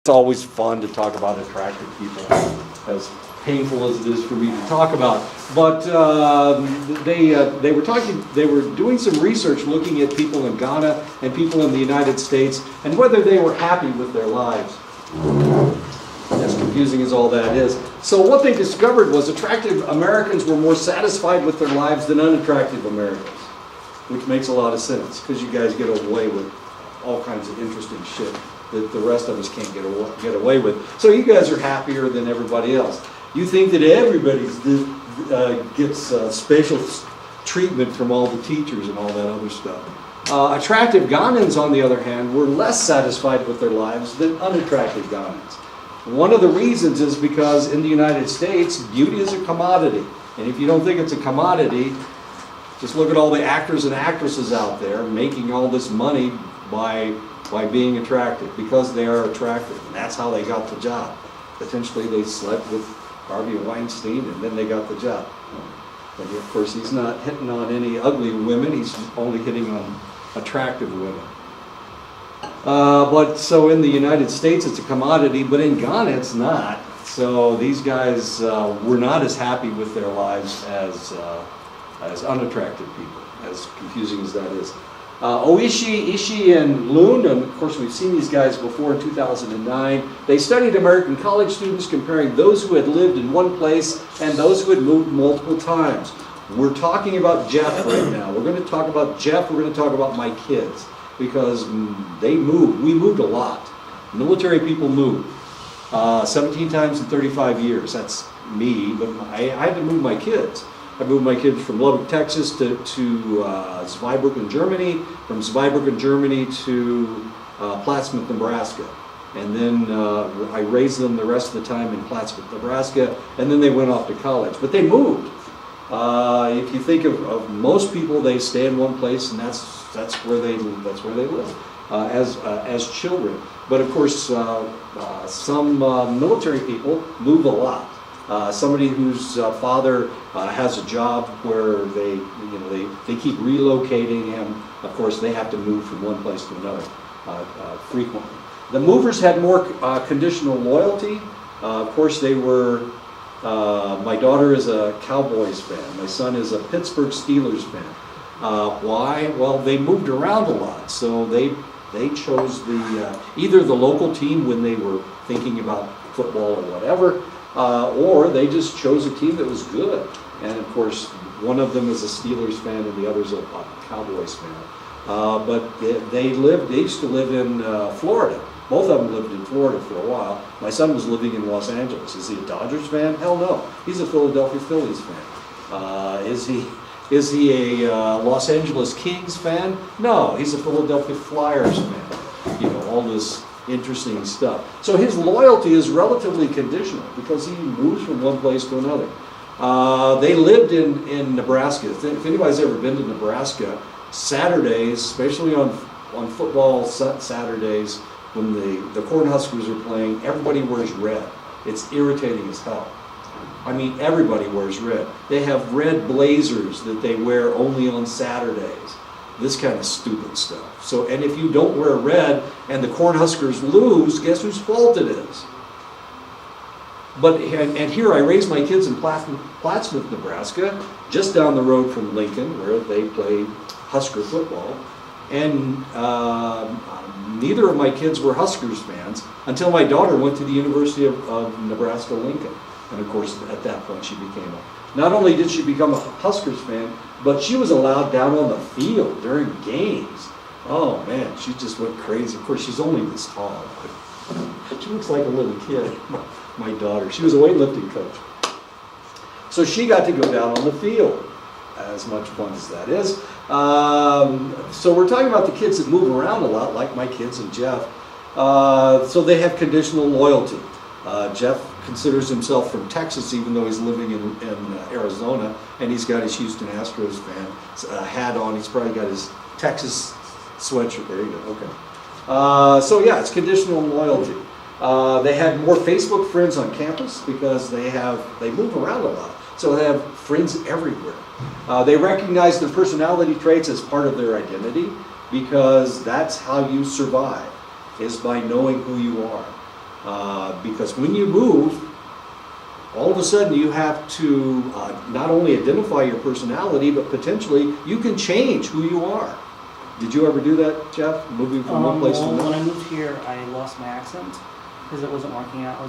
It's always fun to talk about attractive people, as painful as it is for me to talk about. But they were doing some research looking at people in Ghana and people in the United States and whether they were happy with their lives. As confusing as all that is. So what they discovered was attractive Americans were more satisfied with their lives than unattractive Americans, which makes a lot of sense because you guys get away with all kinds of interesting shit that the rest of us can't get away with. So you guys are happier than everybody else. You think that everybody gets special treatment from all the teachers and all that other stuff. Attractive Ghanaians, on the other hand, were less satisfied with their lives than unattractive Ghanaians. One of the reasons is because in the United States, beauty is a commodity. And if you don't think it's a commodity, just look at all the actors and actresses out there making all this money by being attractive, because they are attractive. And that's how they got the job. Potentially they slept with Harvey Weinstein and then they got the job. But of course he's not hitting on any ugly women, he's only hitting on attractive women. But so in the United States it's a commodity, but in Ghana it's not. So these guys were not as happy with their lives as unattractive people, as confusing as that is. Ishi and Loon, and of course we've seen these guys before in 2009, they studied American college students comparing those who had lived in one place and those who had moved multiple times. We're talking about Jeff right now. We're going to talk about Jeff, we're going to talk about my kids, because they moved. We moved a lot. Military people moved 17 times in 35 years. That's me, but I had to move my kids. I moved my kids from Lubbock, Texas to Zweibrücken, Germany, from Zweibrücken, Germany to Plattsmouth, Nebraska. And then I raised them the rest of the time in Plattsmouth, Nebraska, and then they went off to college. But they moved. If you think of most people, they stay in one place, and that's where they live as children. But of course, some military people move a lot. Somebody whose father has a job where they keep relocating him. Of course, they have to move from one place to another frequently. The movers had more conditional loyalty. Of course, they were. My daughter is a Cowboys fan. My son is a Pittsburgh Steelers fan. Why? Well, they moved around a lot, so they chose either the local team when they were thinking about football or whatever. Or they just chose a team that was good. And of course, one of them is a Steelers fan and the other's a Cowboys fan. But they used to live in Florida. Both of them lived in Florida for a while. My son was living in Los Angeles. Is he a Dodgers fan? Hell no. He's a Philadelphia Phillies fan. Is he a Los Angeles Kings fan? No, he's a Philadelphia Flyers fan. You know, all this interesting stuff. So his loyalty is relatively conditional because he moves from one place to another. They lived in Nebraska. If anybody's ever been to Nebraska, Saturdays, especially on football Saturdays, when the Cornhuskers are playing, everybody wears red. It's irritating as hell. I mean, everybody wears red. They have red blazers that they wear only on Saturdays. This kind of stupid stuff. So, and if you don't wear red and the Cornhuskers lose, guess whose fault it is? But and here I raised my kids in Plattsmouth, Nebraska, just down the road from Lincoln, where they play Husker football. And neither of my kids were Huskers fans until my daughter went to the University of Nebraska-Lincoln. And of course, at that point, she became not only did she become a Huskers fan, but she was allowed down on the field during games. Oh man, she just went crazy. Of course, she's only this tall, but she looks like a little kid, my daughter. She was a weightlifting coach. So she got to go down on the field, as much fun as that is. So we're talking about the kids that move around a lot, like my kids and Jeff. So they have conditional loyalty. Jeff considers himself from Texas, even though he's living in Arizona, and he's got his Houston Astros hat on. He's probably got his Texas sweatshirt. There you go. Okay. So yeah, it's conditional loyalty. They had more Facebook friends on campus because they move around a lot, so they have friends everywhere. They recognize their personality traits as part of their identity because that's how you survive, is by knowing who you are. Because when you move, all of a sudden you have to not only identify your personality, but potentially you can change who you are. Did you ever do that, Jeff? Moving from one place to Well, another? when I moved here, I lost my accent because it wasn't working out.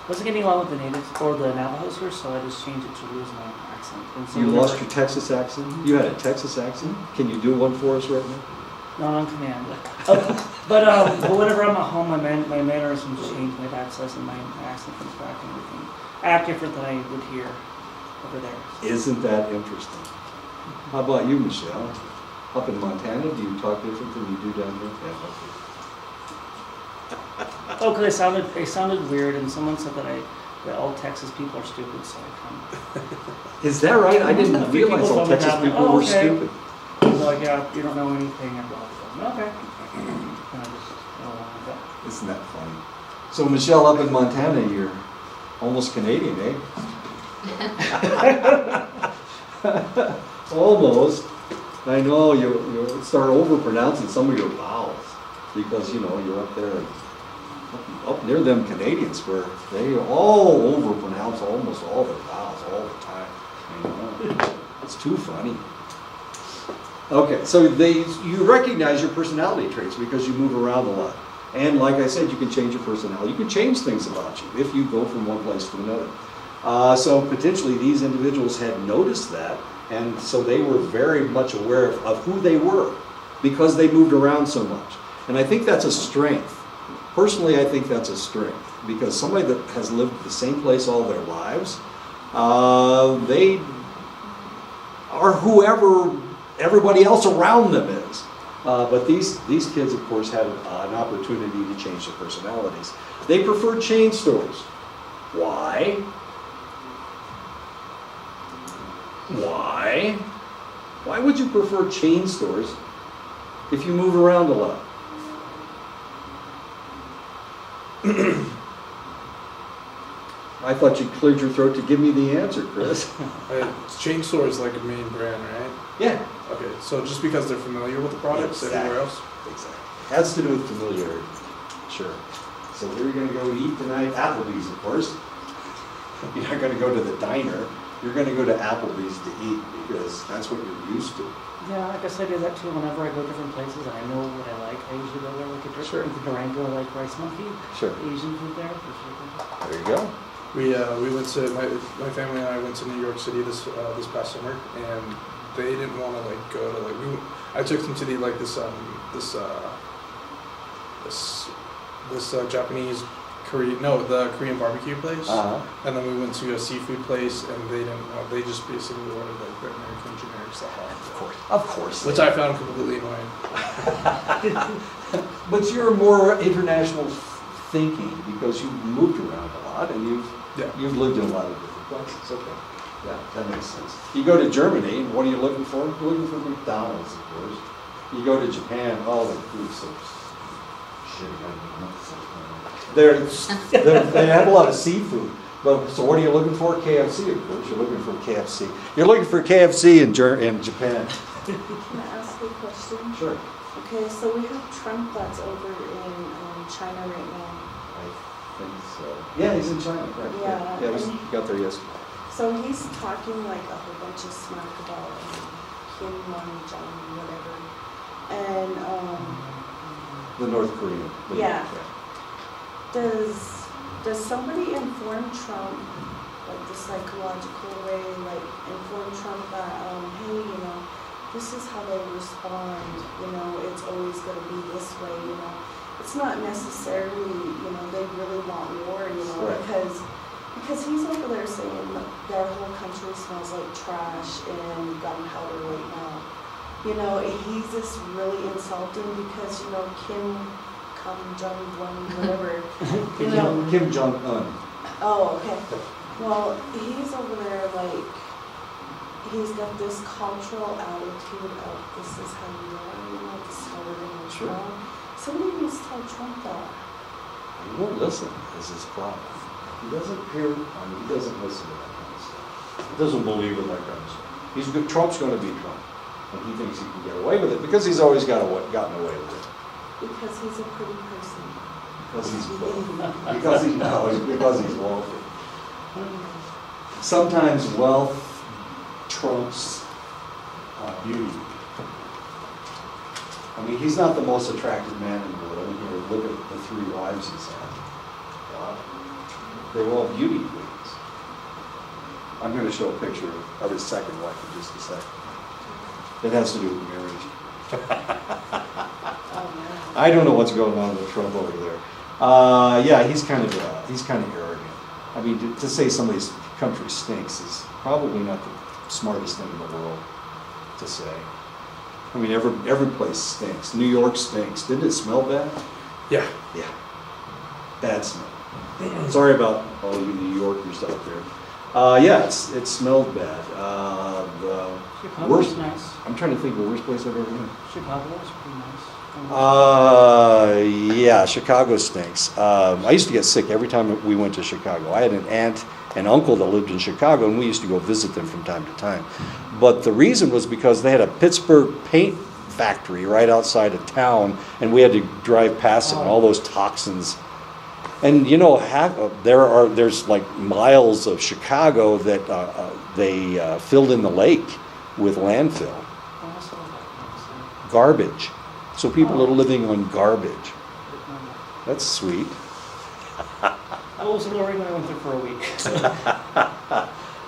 Wasn't getting along with the natives or the Navajos here, so I just changed it to lose my accent. And so You lost whenever- your Texas accent? You had a Texas accent? Can you do one for us right now? Not on command. But whenever I'm at home, my mannerisms change. My dad says, and my accent comes back and everything. I act different than I would here over there. Isn't that interesting? How about you, Michelle? Up in Montana, do you talk different than you do down here? Yeah, Oh, because I sounded weird, and someone said that all Texas people are stupid, so I come. okay. Is that right? I didn't A few realize people all told me Texas that. people Oh, were okay. stupid. He's like, yeah, you don't know anything, and blah, blah, blah. Okay. And I just go along with that. Isn't that funny? So Michelle, up in Montana, you're almost Canadian, eh? Almost. I know you start over-pronouncing some of your vowels because, you know, you're up there, up near them Canadians where they all over-pronounce almost all their vowels all the time. I know. It's too funny. Okay, so you recognize your personality traits because you move around a lot. And like I said, you can change your personality. You can change things about you if you go from one place to another. So potentially these individuals had noticed that, and so they were very much aware of who they were because they moved around so much. And I think that's a strength. Personally, I think that's a strength because somebody that has lived the same place all their lives, they are whoever everybody else around them is. But these kids, of course, had an opportunity to change their personalities. They prefer chain stores. Why? Why? Why would you prefer chain stores if you move around a lot? I thought you cleared your throat to give me the answer, Chris. Chain store is like a main brand, right? Yeah. Okay, so just because they're familiar with the products everywhere else? Exactly. Has to do with familiarity. Sure. So we're going to go eat tonight. Applebee's, of course. You're not going to go to the diner. You're going to go to Applebee's to eat because that's what you're used to. Yeah, I guess I do that too. Whenever I go different places and I know what I like, I usually go there. Like a Sure. in Durango, I like rice monkey. Sure. Asian food there. For sure. There you go. We went to my family and I went to New York City this past summer, and they didn't want to like go to I took them to the this Japanese the Korean barbecue place, and then we went to a seafood place, and they didn't want, they just basically ordered like the American generic stuff Of course. which I found completely annoying. But you're more international thinking because you've moved around a lot and you've lived in a lot of different places. Okay. Yeah, that makes sense. You go to Germany, and what are you looking for? You're looking for McDonald's, of course. You go to Japan, all the food's so shitty. They have a lot of seafood. But so what are you looking for? KFC, of course. You're looking for KFC. You're looking for KFC in Japan. Can I ask you a question? Sure. Okay, so we have Trump that's over in China right now. I think so. Yeah, he's in China, correct. Yeah. Yeah, we got there yesterday. So he's talking like a whole bunch of smack about Kim Jong, whatever. And The North Korean. Yeah. Does somebody inform Trump, like the psychological way, like inform Trump that, hey, you know, this is how they respond, you know, it's always going to be this way, you know. It's not necessarily, you know, they really want war, you know, Right. because he's over there saying that their whole country smells like trash and gunpowder right now. You know, he's just really insulting because, you know, Kim Jong-un, whatever, you know. Kim Jong-un. Oh, okay. Well, he's over there like, he's got this cultural attitude of this is how you are, you know, this is how we're going to Sure. Trump. Somebody needs to tell Trump that. He won't listen, is his problem. He doesn't he doesn't listen to that kind of stuff. He doesn't believe in that kind of stuff. Trump's going to be Trump. And he thinks he can get away with it because he's always gotten away with it. Because he's a pretty person. Because he's wealthy. Because he's wealthy. Sometimes wealth trumps beauty. I mean, he's not the most attractive man in the world. I mean, here, look at the 3 wives he's had. Wow. They were all beauty queens. I'm going to show a picture of his second wife in just a second. It has to do with marriage. I don't know what's going on with Trump over there. Yeah, he's kind of arrogant. I mean, to say somebody's country stinks is probably not the smartest thing in the world to say. I mean, every place stinks. New York stinks. Didn't it smell bad? Yeah. Yeah. Bad smell. Sorry about all you New Yorkers out there. Yeah, it smelled bad. Chicago's nice. I'm trying to think of the worst place I've ever been. Chicago's pretty nice. Yeah, Chicago stinks. I used to get sick every time we went to Chicago. I had an aunt and uncle that lived in Chicago, and we used to go visit them from time to time. But the reason was because they had a Pittsburgh paint factory right outside of town, and we had to drive past it, and all those toxins. And you know, there's like miles of Chicago that they filled in the lake with landfill, garbage. So people are living on garbage. That's sweet. I was in Oregon. I went there for a week.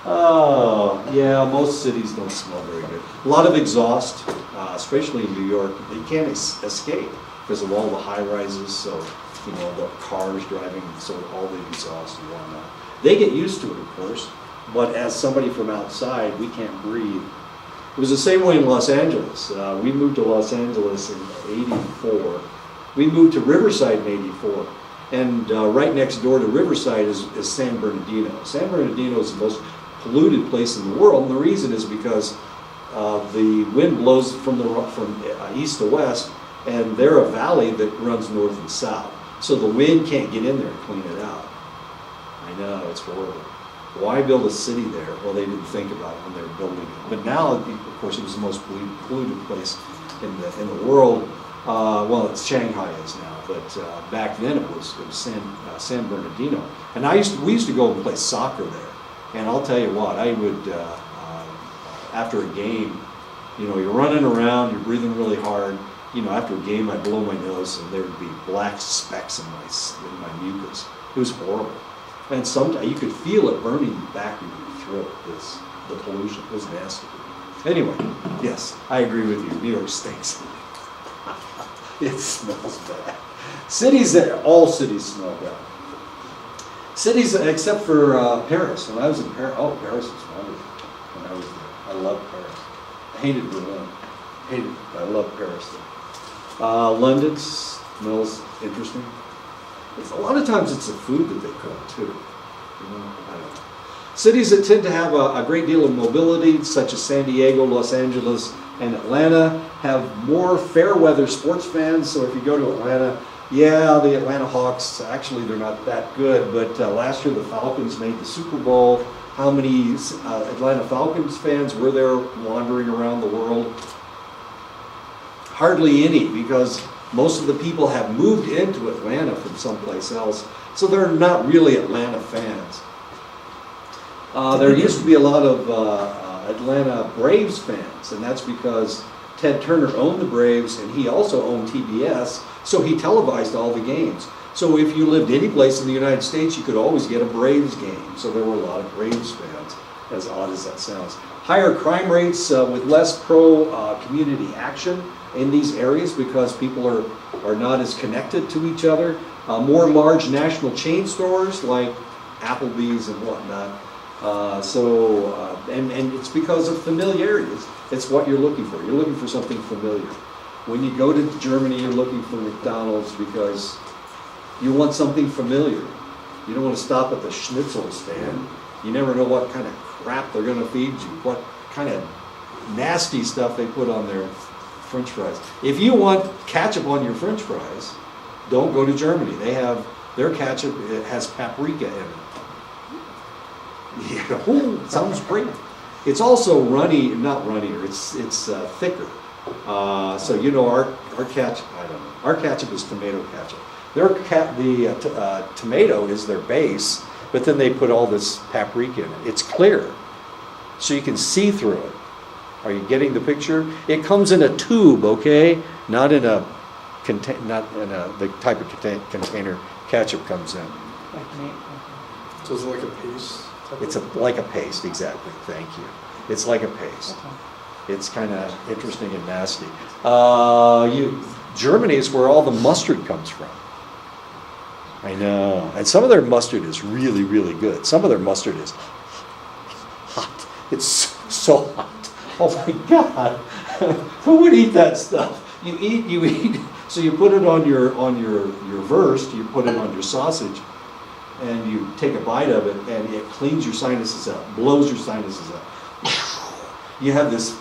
Oh, yeah, most cities don't smell very good. A lot of exhaust, especially in New York. They can't escape because of all the high rises, so, you know, the cars driving, so all the exhaust and whatnot. They get used to it, of course, but as somebody from outside, we can't breathe. It was the same way in Los Angeles. We moved to Los Angeles in '84. We moved to Riverside in '84. And right next door to Riverside is San Bernardino. San Bernardino is the most polluted place in the world, and the reason is because the wind blows from east to west, and they're a valley that runs north and south. So the wind can't get in there and clean it out. I know, it's horrible. Why build a city there? Well, they didn't think about it when they were building it. But now, of course, it was the most polluted place in the world. Well, it's Shanghai is now, but back then it was San Bernardino. And we used to go and play soccer there. And I'll tell you what, I would, after a game, you know, you're running around, you're breathing really hard. You know, after a game, I'd blow my nose and there would be black specks in my mucus. It was horrible. And sometimes you could feel it burning you back in your throat. The pollution was nasty. Anyway, yes, I agree with you. New York stinks. It smells bad. All cities smell bad. Cities, except for Paris. When I was in Paris, Paris was wonderful. When I was there, I loved Paris. I hated Berlin. I loved Paris. London smells interesting. A lot of times it's the food that they cook too. You know, I don't know. Cities that tend to have a great deal of mobility, such as San Diego, Los Angeles, and Atlanta, have more fair weather sports fans. So if you go to Atlanta, yeah, the Atlanta Hawks, actually they're not that good, but last year the Falcons made the Super Bowl. How many Atlanta Falcons fans were there wandering around the world? Hardly any, because most of the people have moved into Atlanta from someplace else, so they're not really Atlanta fans. There used to be a lot of Atlanta Braves fans, and that's because Ted Turner owned the Braves, and he also owned TBS, so he televised all the games. So if you lived any place in the United States, you could always get a Braves game. So there were a lot of Braves fans, as odd as that sounds. Higher crime rates with less pro-community action in these areas because people are not as connected to each other. More large national chain stores like Applebee's and whatnot. And it's because of familiarity. It's what you're looking for. You're looking for something familiar. When you go to Germany, you're looking for McDonald's because you want something familiar. You don't want to stop at the schnitzel stand. You never know what kind of crap they're going to feed you, what kind of nasty stuff they put on their French fries. If you want ketchup on your French fries, don't go to Germany. They have their ketchup, it has paprika in it. Yeah, ooh, sounds great. It's also not runnier, it's thicker. So you know our ketchup, I don't know. Our ketchup is tomato ketchup. Tomato is their base, but then they put all this paprika in it. It's clear, so you can see through it. Are you getting the picture? It comes in a tube, okay? Not in the type of container ketchup comes in. Like me. So is it like a paste? It's like a paste, exactly. Thank you. It's like a paste. Okay. It's kind of interesting and nasty. Germany is where all the mustard comes from. I know. And some of their mustard is really, really good. Some of their mustard is hot. It's so hot. Oh my God. Who would eat that stuff? You eat. So you put it on your wurst, you put it on your sausage, and you take a bite of it, and it cleans your sinuses out, blows your sinuses out. You have this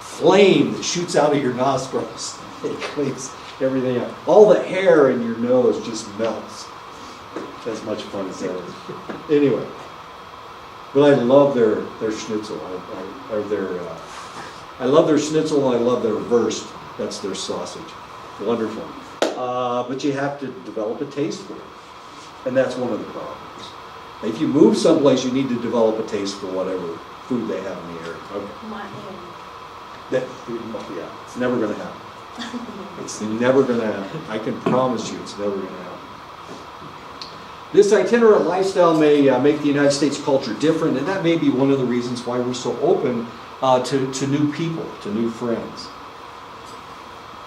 flame that shoots out of your nostrils. It cleans everything out. All the hair in your nose just melts. As much fun as that is. Anyway, but I love their schnitzel. I love their schnitzel. And I love their wurst. That's their sausage. Wonderful. But you have to develop a taste for it, and that's one of the problems. If you move someplace, you need to develop a taste for whatever food they have in the area. Okay. Yeah, it's never going to happen. It's never going to happen. I can promise you it's never going to happen. This itinerant lifestyle may make the United States culture different, and that may be one of the reasons why we're so open to new people, to new friends.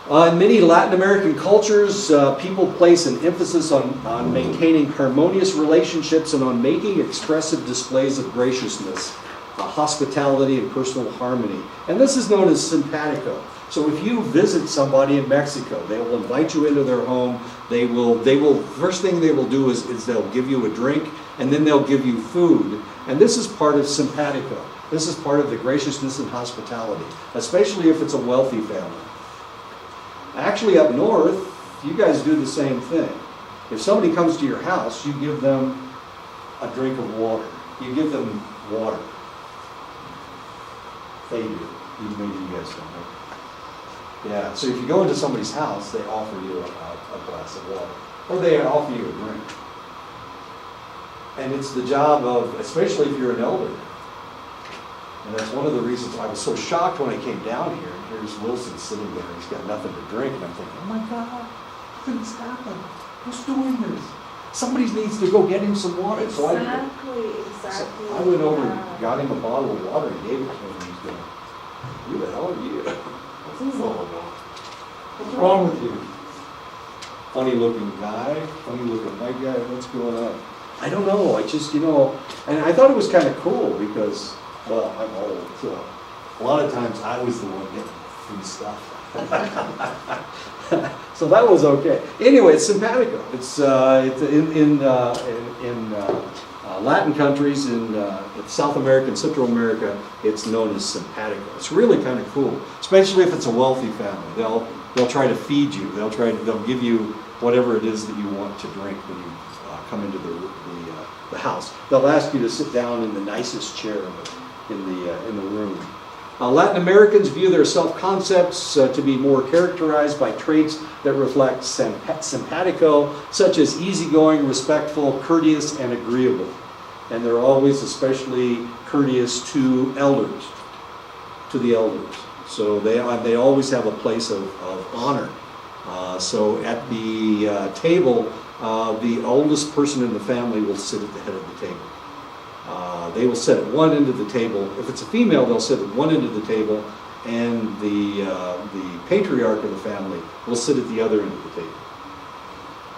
In many Latin American cultures, people place an emphasis on maintaining harmonious relationships and on making expressive displays of graciousness, hospitality, and personal harmony. And this is known as simpatico. So if you visit somebody in Mexico, they will invite you into their home. They will first thing they will do is they'll give you a drink, and then they'll give you food. And this is part of simpatico. This is part of the graciousness and hospitality, especially if it's a wealthy family. Actually, up north, you guys do the same thing. If somebody comes to your house, you give them a drink of water. You give them water. They do. Maybe you guys don't know. Yeah, so if you go into somebody's house, they offer you a glass of water. Or they offer you a drink. And it's the job of, especially if you're an elder. And that's one of the reasons I was so shocked when I came down here. Here's Wilson sitting there, he's got nothing to drink, and I'm thinking, oh my God, how could this happen? Who's doing this? Somebody needs to go get him some water. Exactly. So I went over and got him a bottle of water and gave it to him, and he's going, who the hell are you? What's this all about? What's wrong with you? Funny looking guy, funny looking white guy, what's going on? I don't know, I just, and I thought it was kind of cool because, well, I'm old, so a lot of times I was the one getting free stuff. So that was okay. Anyway, it's simpatico. It's in Latin countries, in South America and Central America, it's known as simpatico. It's really kind of cool, especially if it's a wealthy family. They'll try to feed you. They'll give you whatever it is that you want to drink when you come into the house. They'll ask you to sit down in the nicest chair in the room. Latin Americans view their self-concepts to be more characterized by traits that reflect simpatico, such as easygoing, respectful, courteous, and agreeable. And they're always especially courteous to the elders. So they always have a place of honor. So at the table, the oldest person in the family will sit at the head of the table. They will sit at one end of the table. If it's a female, they'll sit at one end of the table, and the patriarch of the family will sit at the other end of the table.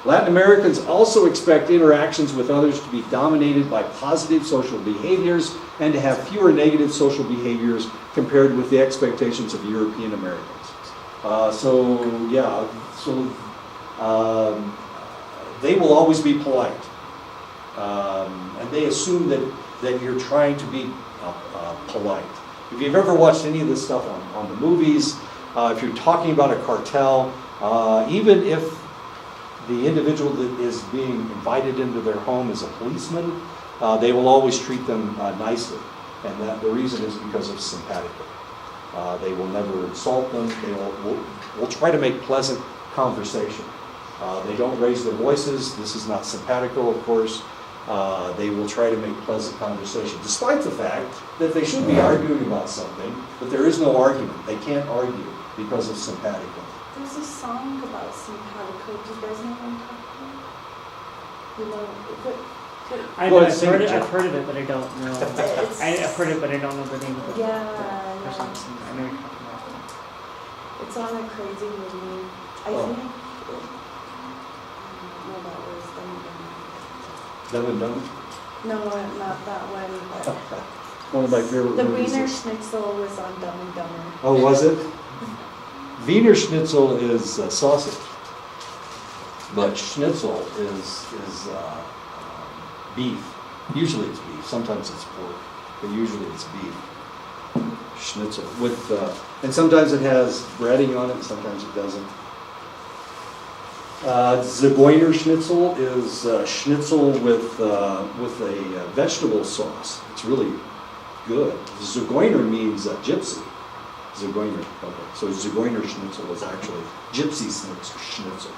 Latin Americans also expect interactions with others to be dominated by positive social behaviors and to have fewer negative social behaviors compared with the expectations of European Americans. They will always be polite. And they assume that you're trying to be polite. If you've ever watched any of this stuff on the movies, if you're talking about a cartel, even if the individual that is being invited into their home is a policeman, they will always treat them nicely. And the reason is because of simpatico. They will never insult them. They will try to make pleasant conversation. They don't raise their voices. This is not simpatico, of course. They will try to make pleasant conversation, despite the fact that they should be arguing about something, but there is no argument. They can't argue because of simpatico. There's a song about simpatico. Do you guys know what I'm talking about? You know, Go ahead, I've sing heard it, it. Jeff. I've heard of it, but I don't know. It's- I've heard it, but I don't know the name of the Yeah, person. yeah. I know you're talking about. It's on a crazy movie. I Oh. think. No, that was Dumb and Dumber? No, not that one. But One of my favorite the movies. Wiener Schnitzel was on Dumb and Dumber. Oh, was it? Wiener Schnitzel is sausage, but Schnitzel is beef. Usually it's beef. Sometimes it's pork, but usually it's beef. Schnitzel with, and sometimes it has breading on it, and sometimes it doesn't. Zigeuner Schnitzel is schnitzel with a vegetable sauce. It's really good. Zigeuner means gypsy. Zigeuner. Okay. So Zigeuner Schnitzel is actually gypsy schnitzel.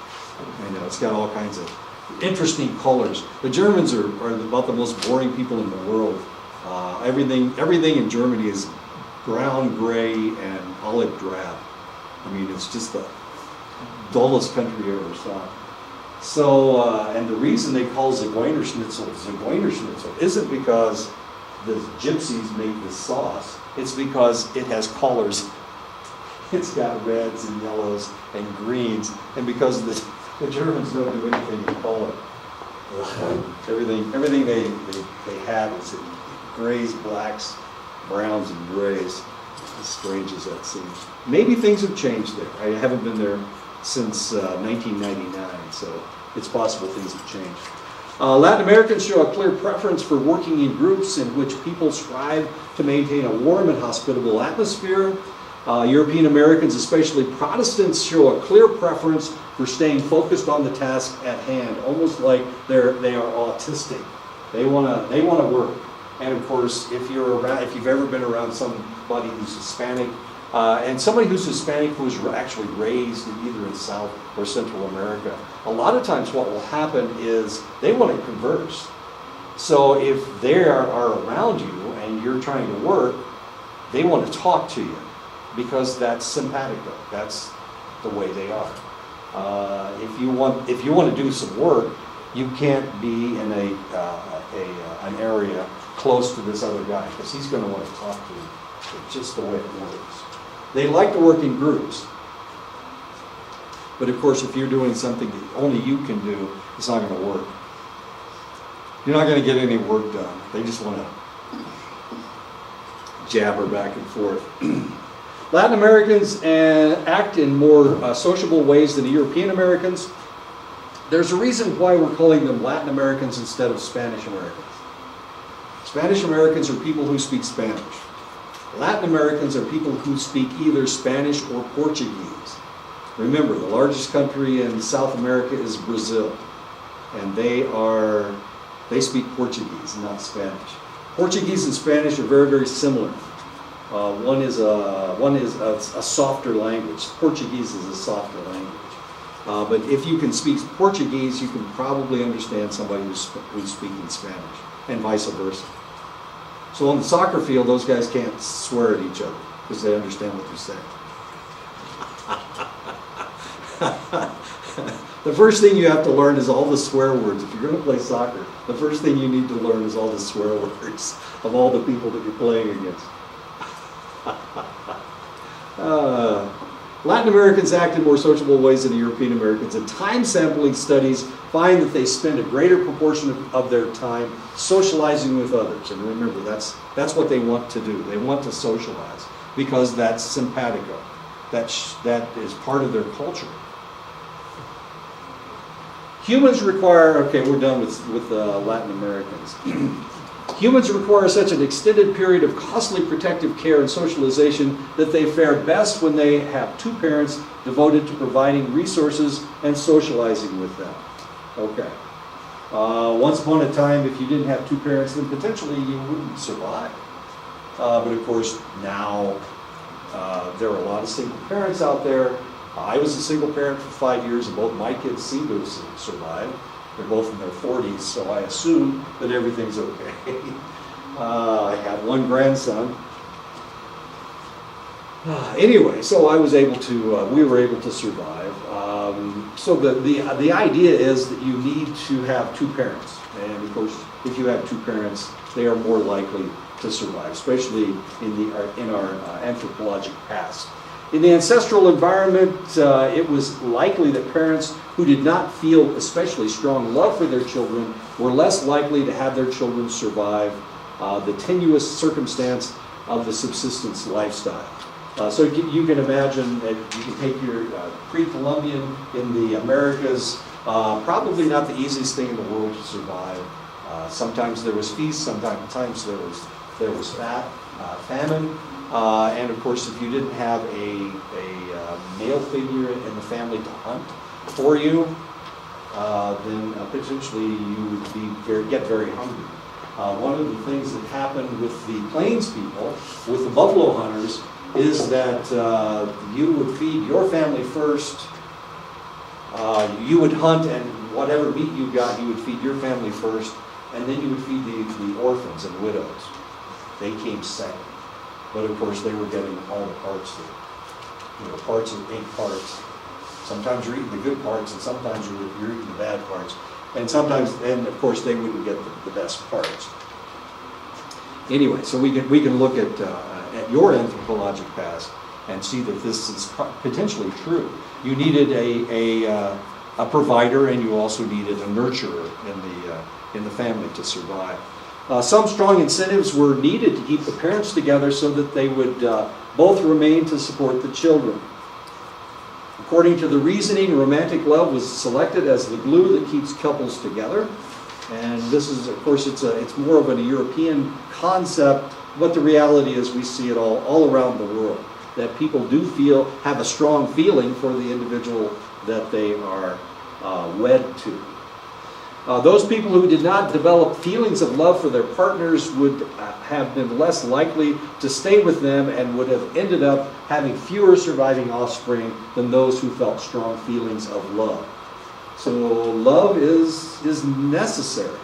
I know it's got all kinds of interesting colors. The Germans are about the most boring people in the world. Everything in Germany is brown, gray, and olive drab. I mean, it's just the dullest country I ever saw. So, and the reason they call Zigeuner Schnitzel isn't because the gypsies make this sauce. It's because it has colors. It's got reds and yellows and greens, and because the Germans don't do anything in color. Everything they have is in grays, blacks, browns, and grays. As strange as that seems. Maybe things have changed there. I haven't been there since 1999, so it's possible things have changed. Latin Americans show a clear preference for working in groups in which people strive to maintain a warm and hospitable atmosphere. European Americans, especially Protestants, show a clear preference for staying focused on the task at hand, almost like they are autistic. They want to work. And of course, if you've ever been around somebody who's Hispanic, and somebody who's Hispanic who was actually raised either in South or Central America, a lot of times what will happen is they want to converse. So if they are around you and you're trying to work, they want to talk to you because that's simpatico. That's the way they are. If you want to do some work, you can't be in an area close to this other guy because he's going to want to talk to you. It's just the way it works. They like to work in groups. But of course, if you're doing something that only you can do, it's not going to work. You're not going to get any work done. They just want to jabber back and forth. Latin Americans act in more sociable ways than the European Americans. There's a reason why we're calling them Latin Americans instead of Spanish Americans. Spanish Americans are people who speak Spanish. Latin Americans are people who speak either Spanish or Portuguese. Remember, the largest country in South America is Brazil, and they speak Portuguese, not Spanish. Portuguese and Spanish are very, very similar. One is a softer language. Portuguese is a softer language. But if you can speak Portuguese, you can probably understand somebody who's speaking Spanish, and vice versa. So on the soccer field, those guys can't swear at each other because they understand what they're saying. The first thing you have to learn is all the swear words. If you're going to play soccer, the first thing you need to learn is all the swear words of all the people that you're playing against. Latin Americans act in more sociable ways than the European Americans, and time sampling studies find that they spend a greater proportion of their time socializing with others. And remember, that's what they want to do. They want to socialize because that's simpatico. That is part of their culture. Humans require, okay, we're done with Latin Americans. Humans require such an extended period of costly protective care and socialization that they fare best when they have two parents devoted to providing resources and socializing with them. Okay. Once upon a time, if you didn't have two parents, then potentially you wouldn't survive. But of course, now there are a lot of single parents out there, I was a single parent for 5 years, and both my kids seem to have survived. They're both in their 40s, so I assume that everything's okay. I have one grandson. Anyway, so I was able to, we were able to survive. So the idea is that you need to have two parents. And of course, if you have two parents, they are more likely to survive, especially in our anthropologic past. In the ancestral environment, it was likely that parents who did not feel especially strong love for their children were less likely to have their children survive the tenuous circumstance of the subsistence lifestyle. So you can imagine that you can take your pre-Columbian in the Americas, probably not the easiest thing in the world to survive. Sometimes there was feast, sometimes there was famine, and of course if you didn't have a male figure in the family to hunt for you, then potentially you would get very hungry. One of the things that happened with the Plains people, with the buffalo hunters, is that you would feed your family first. You would hunt, and whatever meat you got, you would feed your family first, and then you would feed the orphans and widows. They came second. But of course, they were getting all the parts there. Parts of 8 parts. Sometimes you're eating the good parts, and sometimes you're eating the bad parts. And of course, they wouldn't get the best parts. Anyway, so we can look at your anthropologic past and see that this is potentially true. You needed a provider, and you also needed a nurturer in the family to survive. Some strong incentives were needed to keep the parents together so that they would both remain to support the children. According to the reasoning, romantic love was selected as the glue that keeps couples together. And this is, of course, it's more of a European concept, but the reality is we see it all around the world, that people do have a strong feeling for the individual that they are wed to. Those people who did not develop feelings of love for their partners would have been less likely to stay with them and would have ended up having fewer surviving offspring than those who felt strong feelings of love. So love is necessary.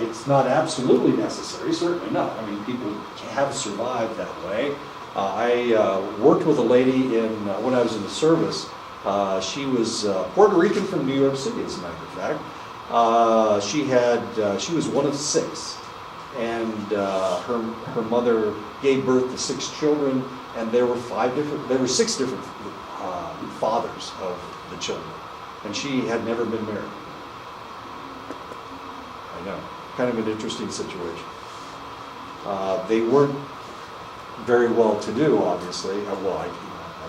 It's not absolutely necessary, certainly not. I mean, people have survived that way. I worked with a lady when I was in the service. She was Puerto Rican from New York City, as a matter of fact. She was one of 6, and her mother gave birth to 6 children, and there were 6 different fathers of the children, and she had never been married. I know, kind of an interesting situation. They weren't very well to do, obviously. I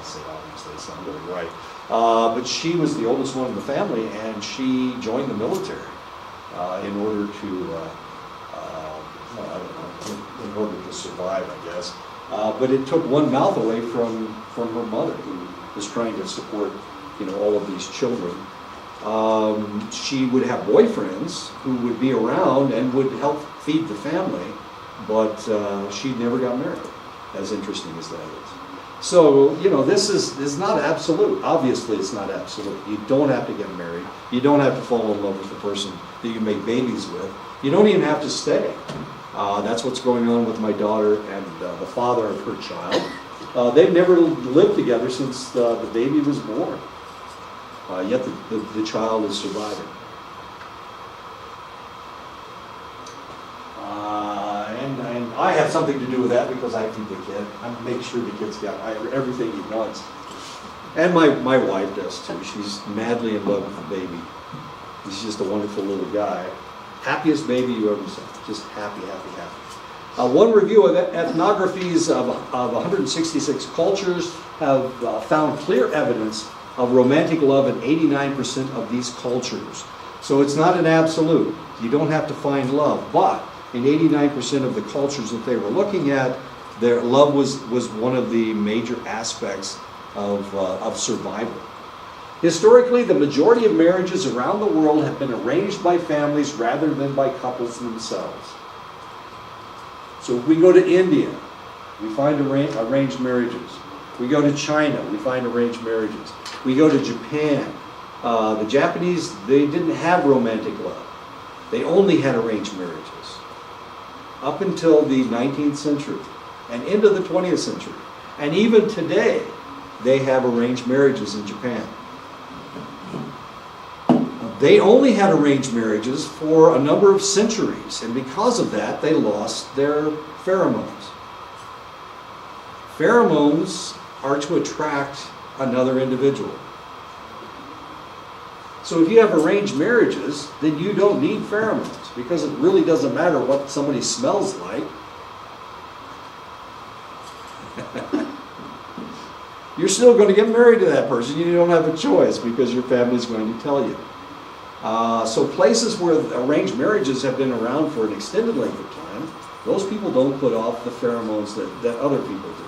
say obviously, it's not really right. But she was the oldest one in the family, and she joined the military in order to survive, I guess. But it took one mouth away from her mother, who was trying to support, all of these children. She would have boyfriends who would be around and would help feed the family, but she never got married, as interesting as that is. So, this is not absolute. Obviously, it's not absolute. You don't have to get married. You don't have to fall in love with the person that you make babies with. You don't even have to stay. That's what's going on with my daughter and the father of her child. They've never lived together since the baby was born. Yet the child is surviving. And I have something to do with that because I feed the kid. I make sure the kid's got everything he wants. And my wife does too. She's madly in love with the baby. He's just a wonderful little guy. Happiest baby you ever saw. Just happy, happy, happy. One review of ethnographies of 166 cultures have found clear evidence of romantic love in 89% of these cultures. So it's not an absolute. You don't have to find love, but in 89% of the cultures that they were looking at, their love was one of the major aspects of survival. Historically, the majority of marriages around the world have been arranged by families rather than by couples themselves. So if we go to India, we find arranged marriages. We go to China, we find arranged marriages. We go to Japan. The Japanese, they didn't have romantic love. They only had arranged marriages up until the 19th century and into the 20th century. And even today, they have arranged marriages in Japan. They only had arranged marriages for a number of centuries, and because of that, they lost their pheromones. Pheromones are to attract another individual. So if you have arranged marriages, then you don't need pheromones, because it really doesn't matter what somebody smells like. You're still going to get married to that person. You don't have a choice because your family's going to tell you. So places where arranged marriages have been around for an extended length of time, those people don't put off the pheromones that other people do.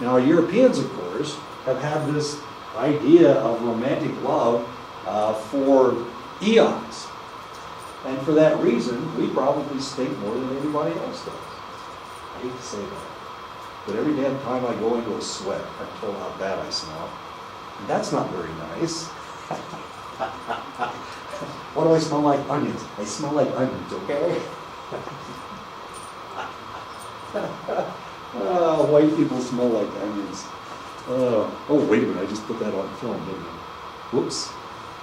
Now, Europeans, of course, have had this idea of romantic love for eons. And for that reason, we probably stink more than anybody else does. I hate to say that. But every damn time I go into a sweat, I'm told how bad I smell. And that's not very nice. What do I smell like? Onions. I smell like onions, okay? White people smell like onions. Oh, wait a minute, I just put that on film, didn't I? Whoops.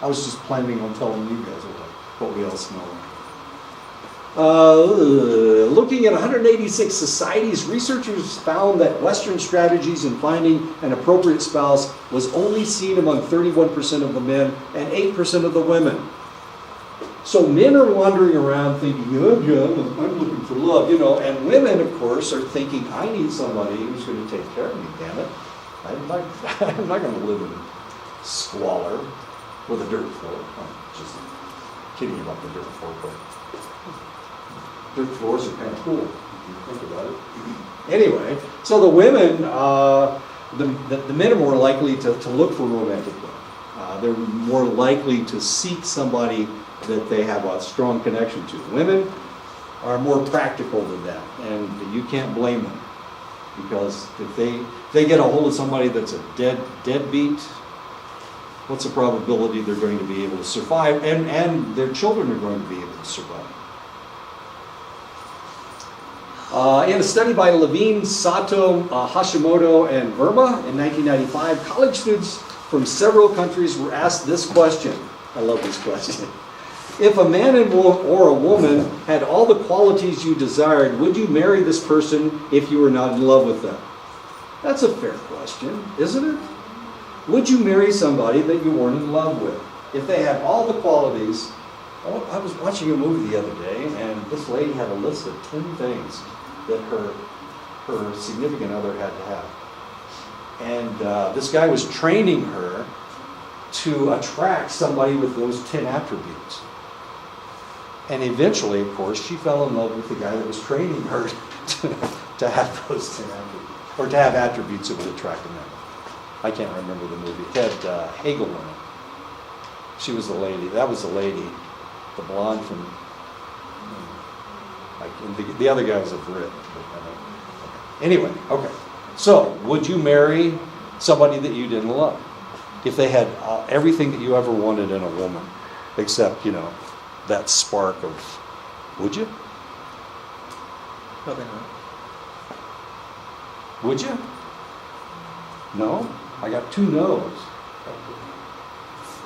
I was just planning on telling you guys what we all smell like. Looking at 186 societies, researchers found that Western strategies in finding an appropriate spouse was only seen among 31% of the men and 8% of the women. So men are wandering around thinking, oh, yeah, I'm looking for love, and women, of course, are thinking, I need somebody who's going to take care of me, damn it. I'm not going to live in squalor with a dirt floor. I'm just kidding about the dirt floor, but dirt floors are kind of cool, if you think about it. Anyway, so the women, the men are more likely to look for romantic love. They're more likely to seek somebody that they have a strong connection to. Women are more practical than that, and you can't blame them, because if they get a hold of somebody that's a deadbeat, what's the probability they're going to be able to survive, and their children are going to be able to survive? In a study by Levine, Sato, Hashimoto, and Verma in 1995, college students from several countries were asked this question. I love this question. If a man or a woman had all the qualities you desired, would you marry this person if you were not in love with them? That's a fair question, isn't it? Would you marry somebody that you weren't in love with? If they had all the qualities. I was watching a movie the other day, and this lady had a list of 10 things that her significant other had to have. And this guy was training her to attract somebody with those 10 attributes. And eventually, of course, she fell in love with the guy that was training her to have those 10 attributes, or to have attributes that would attract a man. I can't remember the movie. It had Hegel in it. She was the lady. That was the lady, the blonde from. The other guy was a Brit. Anyway, okay. So, would you marry somebody that you didn't love? If they had everything that you ever wanted in a woman, except, that spark of, would you? Probably not. Would you? No? I got 2 no's.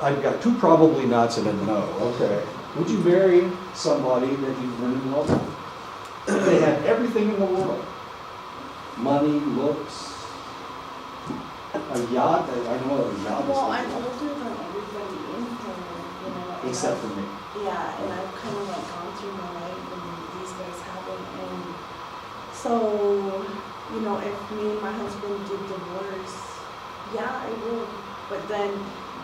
I've got 2 probably nots and a no. Okay. Would you marry somebody that you weren't in love with? If they had everything in the world. Money, looks, a yacht. I know what a yacht is. Well, I'm older than everybody in here, and Except for me. Yeah, and I've kind of gone through my life, and these guys haven't, and so, if me and my husband did divorce, yeah, I would, but then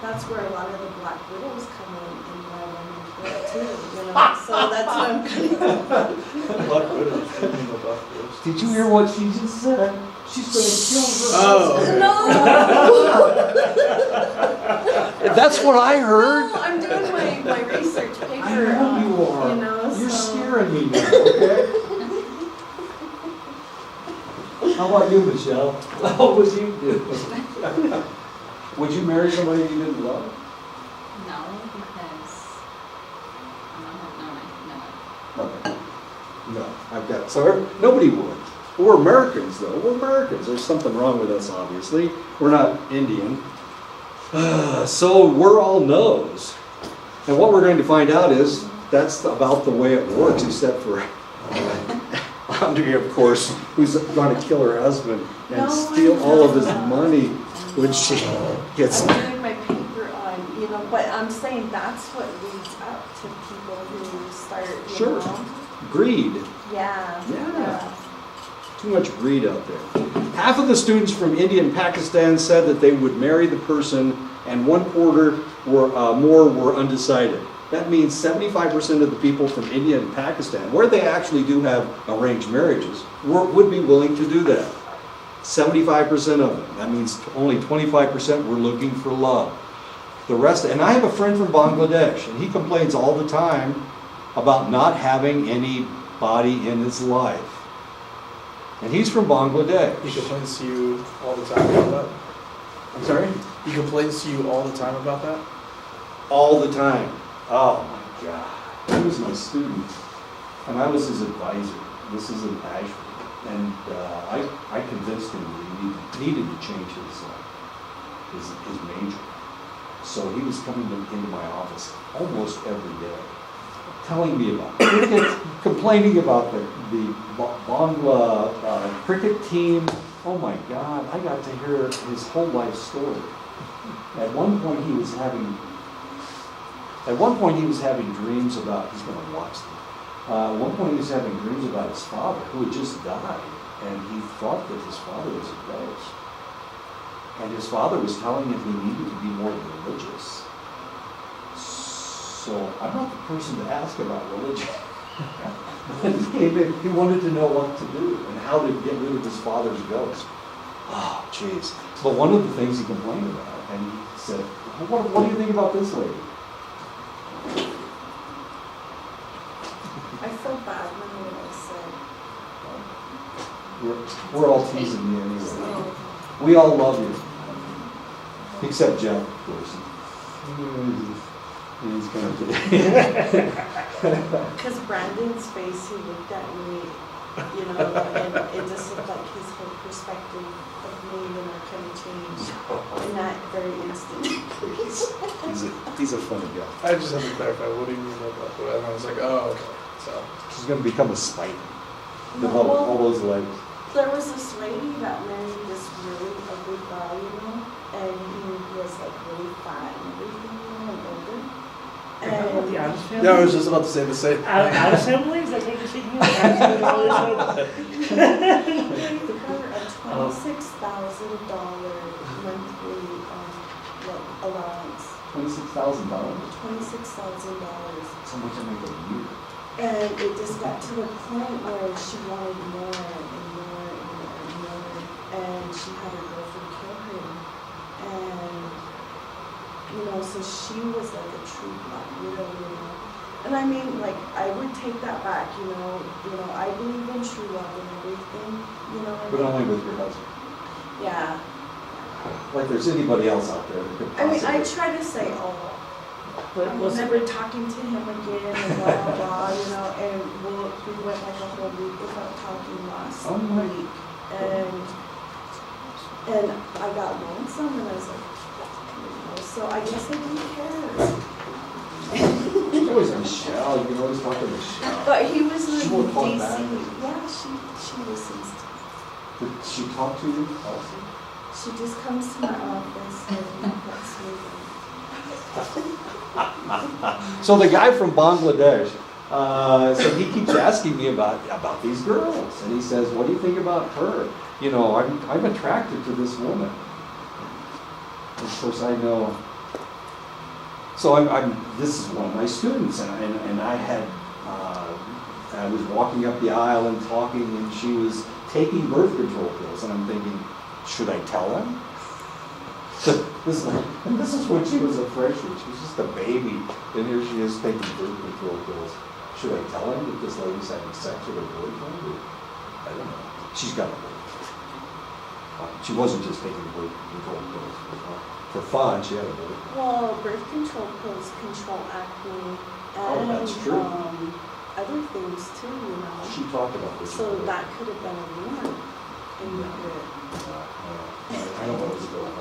that's where a lot of the black widows come in my women too, so that's what I'm kind of. Black widows. Black widows. Did you hear what she just said? She's going to kill her husband. No! That's what I heard. No, I'm doing my research paper. I know you are. You're so. scaring me now, okay? How about you, Michelle? What would you do? Would you marry somebody you didn't love? No, because no. Okay. No, I've got, so nobody would. We're Americans, though. We're Americans. There's something wrong with us, obviously. We're not Indian. So we're all no's. And what we're going to find out is that's about the way it works, except for Andrea, of course, who's going to kill her husband and No, steal I'm all of his not. money when she gets. I'm doing my paper on, but I'm saying that's what leads up to people who start, Sure. Greed. Yeah. Yeah. Too much greed out there. Half of the students from India and Pakistan said that they would marry the person, and 1/4 more were undecided. That means 75% of the people from India and Pakistan, where they actually do have arranged marriages, would be willing to do that. 75% of them. That means only 25% were looking for love. The rest, and I have a friend from Bangladesh, and he complains all the time about not having anybody in his life. And he's from Bangladesh. He complains to you all the time about that? I'm sorry? He complains to you all the time about that? All the time. Oh my God. He was my student, and I was his advisor. This is in Ashford. And I convinced him that he needed to change his major. So he was coming into my office almost every day, telling me about cricket, complaining about the Bangla cricket team. Oh my God, I got to hear his whole life story. At one point he was having dreams about, he's going to watch them. At one point he was having dreams about his father who had just died, and he thought that his father was a ghost. And his father was telling him he needed to be more religious. So I'm not the person to ask about religion. He wanted to know what to do and how to get rid of his father's ghost. Oh, jeez. But one of the things he complained about, and he said, what do you think about this lady? I feel bad when I said. We're all teasing you anyway. So, We all love you. Except Jeff, of course. He's going to because Brandon's face, he looked at me, and it just looked like his whole perspective of me, kind of changed in that very instant. he's a funny guy. I just had to clarify, what do you mean about that? And I was like, oh, okay. So, She's going to become a spider. No, Develop well, all those legs. there was this lady that married this really ugly guy, and he was like really fat and everything, and older. What, the Adams family? yeah, I was just about to say the same thing. Adams family? Is that taking the shaking of the Paid her a $26,000 monthly allowance. $26,000. $26,000. So much I make a year. And it just got to the point where she wanted more and more and more and more. And she had her girlfriend kill him. And, so she was like a true black widow, And I mean, like, I would take that back, I believe in true love and everything, But only with your husband. Yeah. Like there's anybody else out there that could I mean, possibly. I try to say, But I'm was never talking to him again and blah, blah, blah, and we went like a whole week without talking last Oh my. week. And I got lonesome and I was like, so I guess I didn't care. She's always Michelle. You can always talk to Michelle. But he was in She won't talk DC. back. Yeah, she listens to Did she talk to you also? She just comes to my office and lets me. So the guy from Bangladesh, so he keeps asking me about these girls, and he says, "What do you think about her? I'm attracted to this woman." Of course, I know. So this is one of my students, and I was walking up the aisle and talking, and she was taking birth control pills, and I'm thinking, should I tell him? This is when she was a freshman. She was just a baby, and here she is taking birth control pills. Should I tell him that this lady's having sex with her boyfriend? I don't know. She's got a boyfriend. She wasn't just taking birth control pills for fun, she had a birth. Well, birth control pills control acne Oh, and that's true. other things too, you know. She talked about this. So that could have been a rumor. And you could, I don't know what's going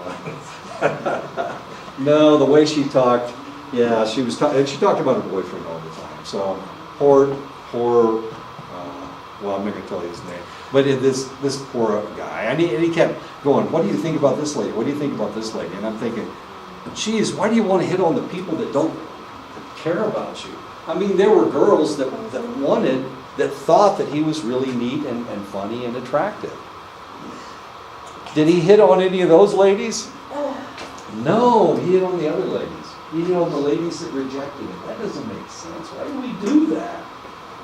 on. No, the way she talked, yeah, she was, and she talked about her boyfriend all the time. So, well, I'm not gonna tell you his name, but this poor guy, and he kept going, what do you think about this lady? What do you think about this lady? And I'm thinking, geez, why do you want to hit on the people that don't care about you? I mean, there were girls that thought that he was really neat and funny and attractive. Did he hit on any of those ladies? No, he hit on the other ladies. He hit on the ladies that rejected him. That doesn't make sense. Why do we do that?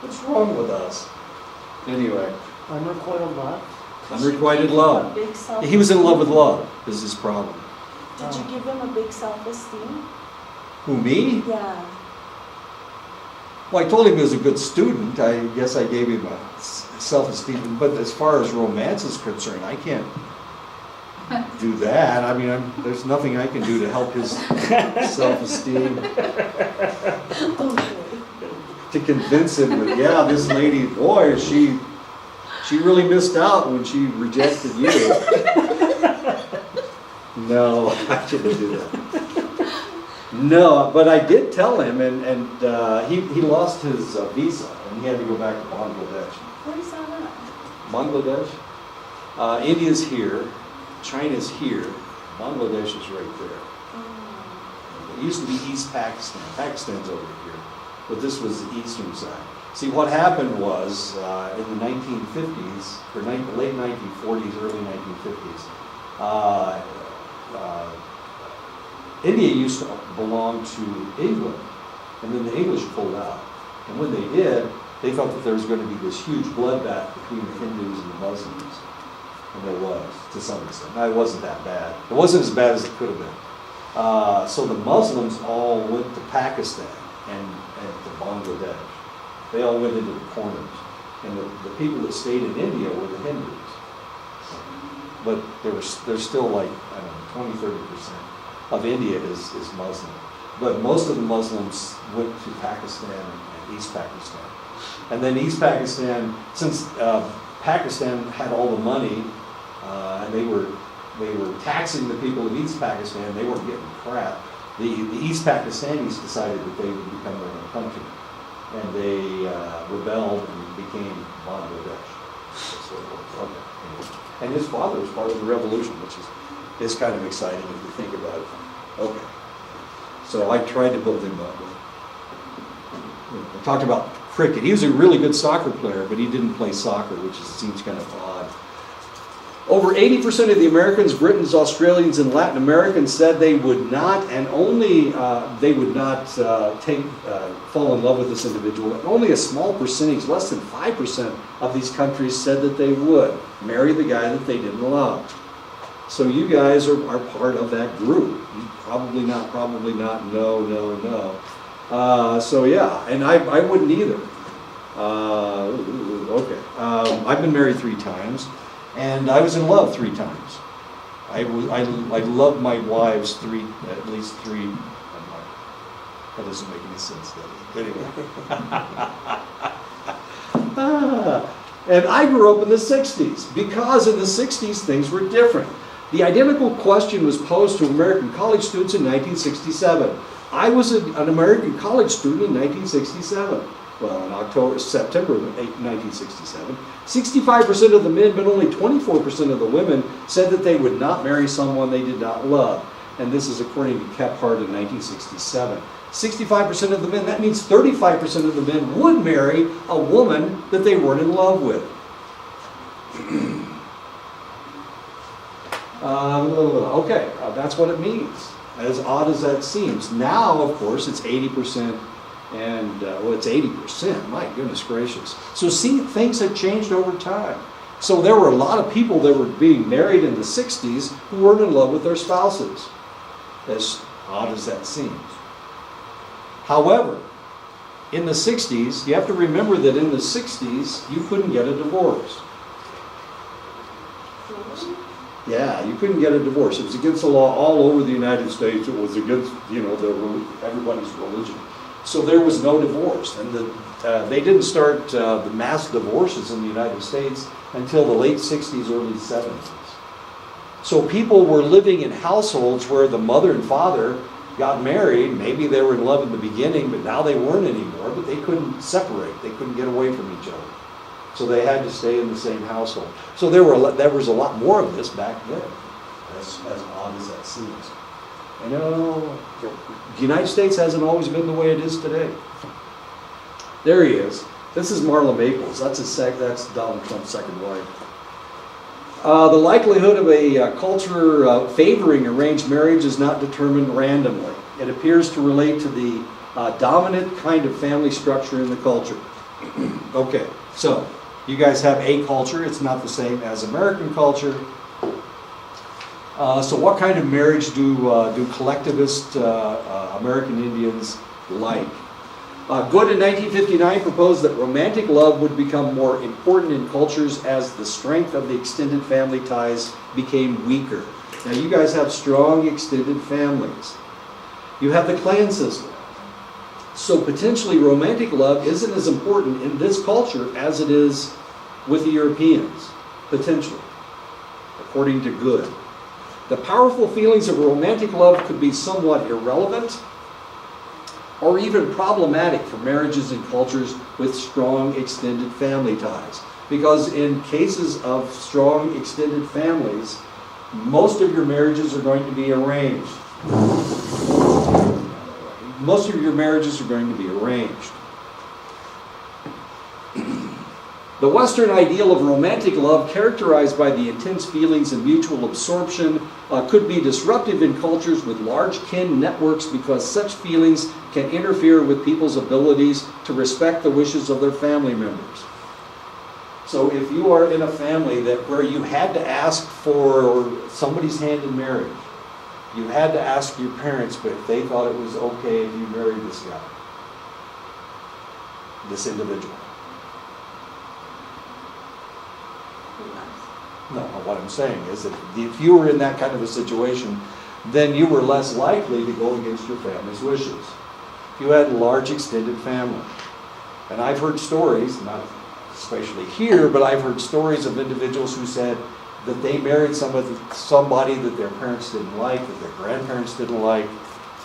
What's wrong with us? Anyway, Unrequited love? unrequited love. Big self-esteem. He was in love with love, is his problem. Did you give him a big self-esteem? Who, me? Yeah. Well, I told him he was a good student. I guess I gave him a self-esteem. But as far as romance is concerned, I can't do that. I mean, there's nothing I can do to help his self-esteem. To convince him that, yeah, this lady, boy, she really missed out when she rejected you. No, I shouldn't do that. No, but I did tell him, and he lost his visa, and he had to go back to Bangladesh. Where's that at? Bangladesh? India's here, China's here, Bangladesh is right there. It used to be East Pakistan. Pakistan's over here, but this was the eastern side. See, what happened was in the 1950s, or late 1940s, early 1950s, India used to belong to England, and then the English pulled out. And when they did, they thought that there was going to be this huge bloodbath between the Hindus and the Muslims. And there was, to some extent. Now, it wasn't that bad. It wasn't as bad as it could have been. So the Muslims all went to Pakistan and to Bangladesh. They all went into the corners. And the people that stayed in India were the Hindus. But there's still like, I don't know, 20-30% of India is Muslim. But most of the Muslims went to Pakistan and East Pakistan. And then East Pakistan, since Pakistan had all the money, and they were taxing the people of East Pakistan, they weren't getting crap. The East Pakistanis decided that they would become their own country. And they rebelled and became Bangladesh. That's what it was. Okay. And his father was part of the revolution, which is kind of exciting if you think about it. Okay. So I tried to build him up. I talked about cricket. He was a really good soccer player, but he didn't play soccer, which seems kind of odd. Over 80% of the Americans, Britons, Australians, and Latin Americans said they would not, and only they would not fall in love with this individual. And only a small percentage, less than 5% of these countries said that they would marry the guy that they didn't love. So you guys are part of that group. Probably not, no. So yeah, and I wouldn't either. Okay. I've been married 3 times. And I was in love 3 times. I loved my wives at least three. That doesn't make any sense, does it? Anyway. And I grew up in the 60s, because in the 60s things were different. The identical question was posed to American college students in 1967. I was an American college student in 1967. Well, in September of 1967, 65% of the men, but only 24% of the women said that they would not marry someone they did not love. And this is according to Kephart in 1967. 65% of the men, that means 35% of the men would marry a woman that they weren't in love with. Okay, that's what it means, as odd as that seems. Now, of course, it's 80%. And, it's 80%, my goodness gracious. So see, things have changed over time. So there were a lot of people that were being married in the 60s who weren't in love with their spouses, as odd as that seems. However, in the 60s, you have to remember that in the 60s, you couldn't get a divorce. Yeah, you couldn't get a divorce. It was against the law all over the United States. It was against, everybody's religion. So there was no divorce. And they didn't start the mass divorces in the United States until the late 60s, early 70s. So people were living in households where the mother and father got married. Maybe they were in love in the beginning, but now they weren't anymore. But they couldn't separate. They couldn't get away from each other. So they had to stay in the same household. So there was a lot more of this back then, as odd as that seems. And the United States hasn't always been the way it is today. There he is. This is Marla Maples. That's Donald Trump's second wife. The likelihood of a culture favoring arranged marriage is not determined randomly. It appears to relate to the dominant kind of family structure in the culture. Okay, so you guys have a culture. It's not the same as American culture. So what kind of marriage do collectivist American Indians like? Good in 1959 proposed that romantic love would become more important in cultures as the strength of the extended family ties became weaker. Now you guys have strong extended families. You have the clan system. So potentially romantic love isn't as important in this culture as it is with the Europeans, potentially, according to Good. The powerful feelings of romantic love could be somewhat irrelevant or even problematic for marriages in cultures with strong extended family ties. Because in cases of strong extended families, most of your marriages are going to be arranged. Most of your marriages are going to be arranged. The Western ideal of romantic love, characterized by the intense feelings and mutual absorption, could be disruptive in cultures with large kin networks because such feelings can interfere with people's abilities to respect the wishes of their family members. So if you are in a family where you had to ask for somebody's hand in marriage, you had to ask your parents, but if they thought it was okay if you married this guy, this individual. No, what I'm saying is that if you were in that kind of a situation, then you were less likely to go against your family's wishes. You had a large extended family. And I've heard stories, not especially here, but I've heard stories of individuals who said that they married somebody that their parents didn't like, that their grandparents didn't like,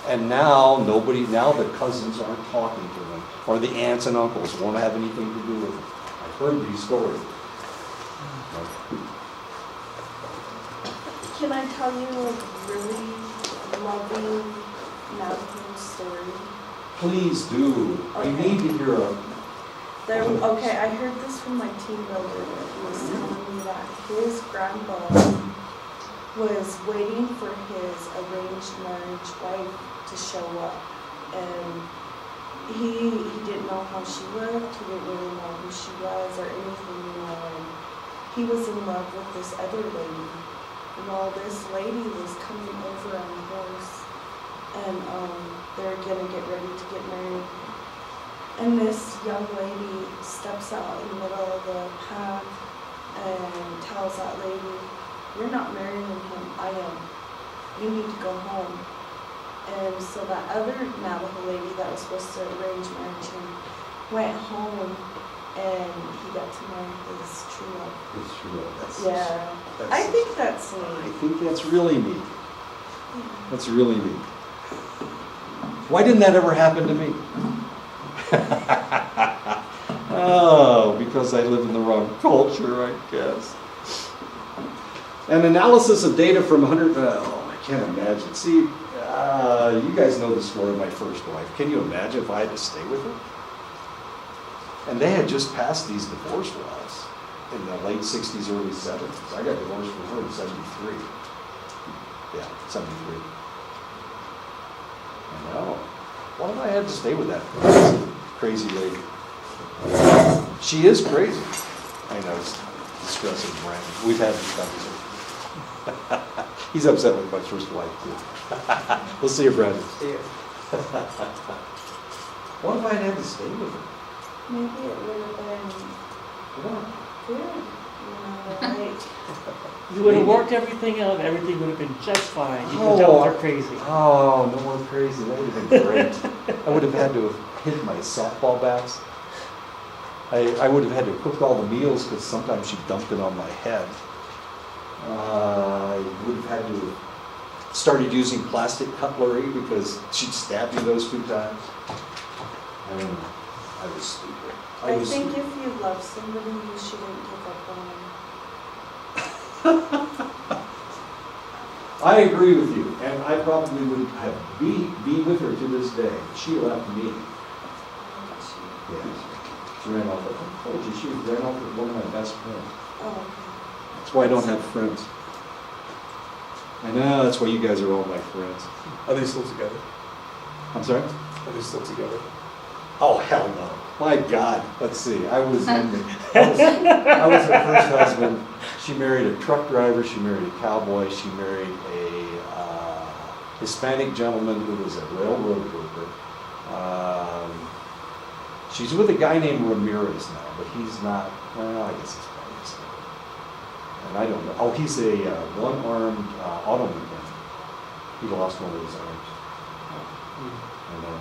and now the cousins aren't talking to them, or the aunts and uncles won't have anything to do with them. I've heard these stories. Can I tell you a really loving Navajo story? Please do. I Okay. need to hear Okay, I heard this from my team builder. He was telling me that his grandpa was waiting for his arranged marriage wife to show up. And he didn't know how she looked, he didn't really know who she was or anything, And he was in love with this other lady. Well, this lady was coming over on a horse, and they're gonna get ready to get married. And this young lady steps out in the middle of the path and tells that lady, "You're not marrying him, I am. You need to go home." And so that other Navajo lady that was supposed to arrange marriage him went home, and he got to marry his true love. It's true. Yeah, I think that's I neat. think that's really neat. That's really neat. Why didn't that ever happen to me? Oh, because I live in the wrong culture, I guess. An analysis of data from 100, I can't imagine. See, you guys know the story of my first wife. Can you imagine if I had to stay with her? And they had just passed these divorce laws in the late 60s, early 70s. I got divorced from her in 73. Yeah, 73. I know. Why did I have to stay with that crazy lady? She is crazy. I know, it's distressing, Brandon. We've had this conversation. He's upset with my first wife, too. We'll see you, Brandon. See you. What if I had to stay with her? Maybe it would have been What? good. right? You would have worked everything out, everything would have been just fine. You Oh. could tell they're crazy. Oh, no more crazy. That would have been great. I would have had to have hid my softball bats. I would have had to cook all the meals because sometimes she dumped it on my head. I would have had to have started using plastic cutlery because she'd stabbed me those 2 times. I don't know. I was stupid. I was think stupid. if you love somebody, you shouldn't give up on them. I agree with you, and I probably would have be with her to this day. She left me. Yeah. She ran off with, I told you, she ran off with one of my best friends. Oh, That's why I don't have friends. I know, that's why you guys are all my friends. Are they still together? I'm sorry? Are they still together? Oh, hell no. My God, let's see, I was her first husband. She married a truck driver, she married a cowboy, she married a Hispanic gentleman who was a railroad worker. She's with a guy named Ramirez now, but he's not, well, I guess he's probably his name. And I don't know, oh, he's a one-armed auto mechanic. He lost one of his arms. I know.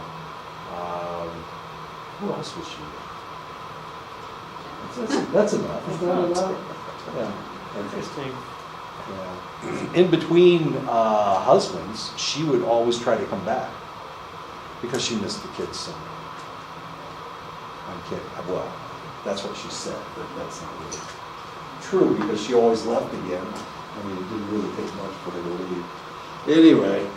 Who else was she with? That's enough. Is that enough? Yeah. Interesting. Yeah. In between husbands, she would always try to come back because she missed the kids so much. I'm kidding. Well, that's what she said, but that's not really true because she always left again. I mean, it didn't really take much for her to leave. Anyway,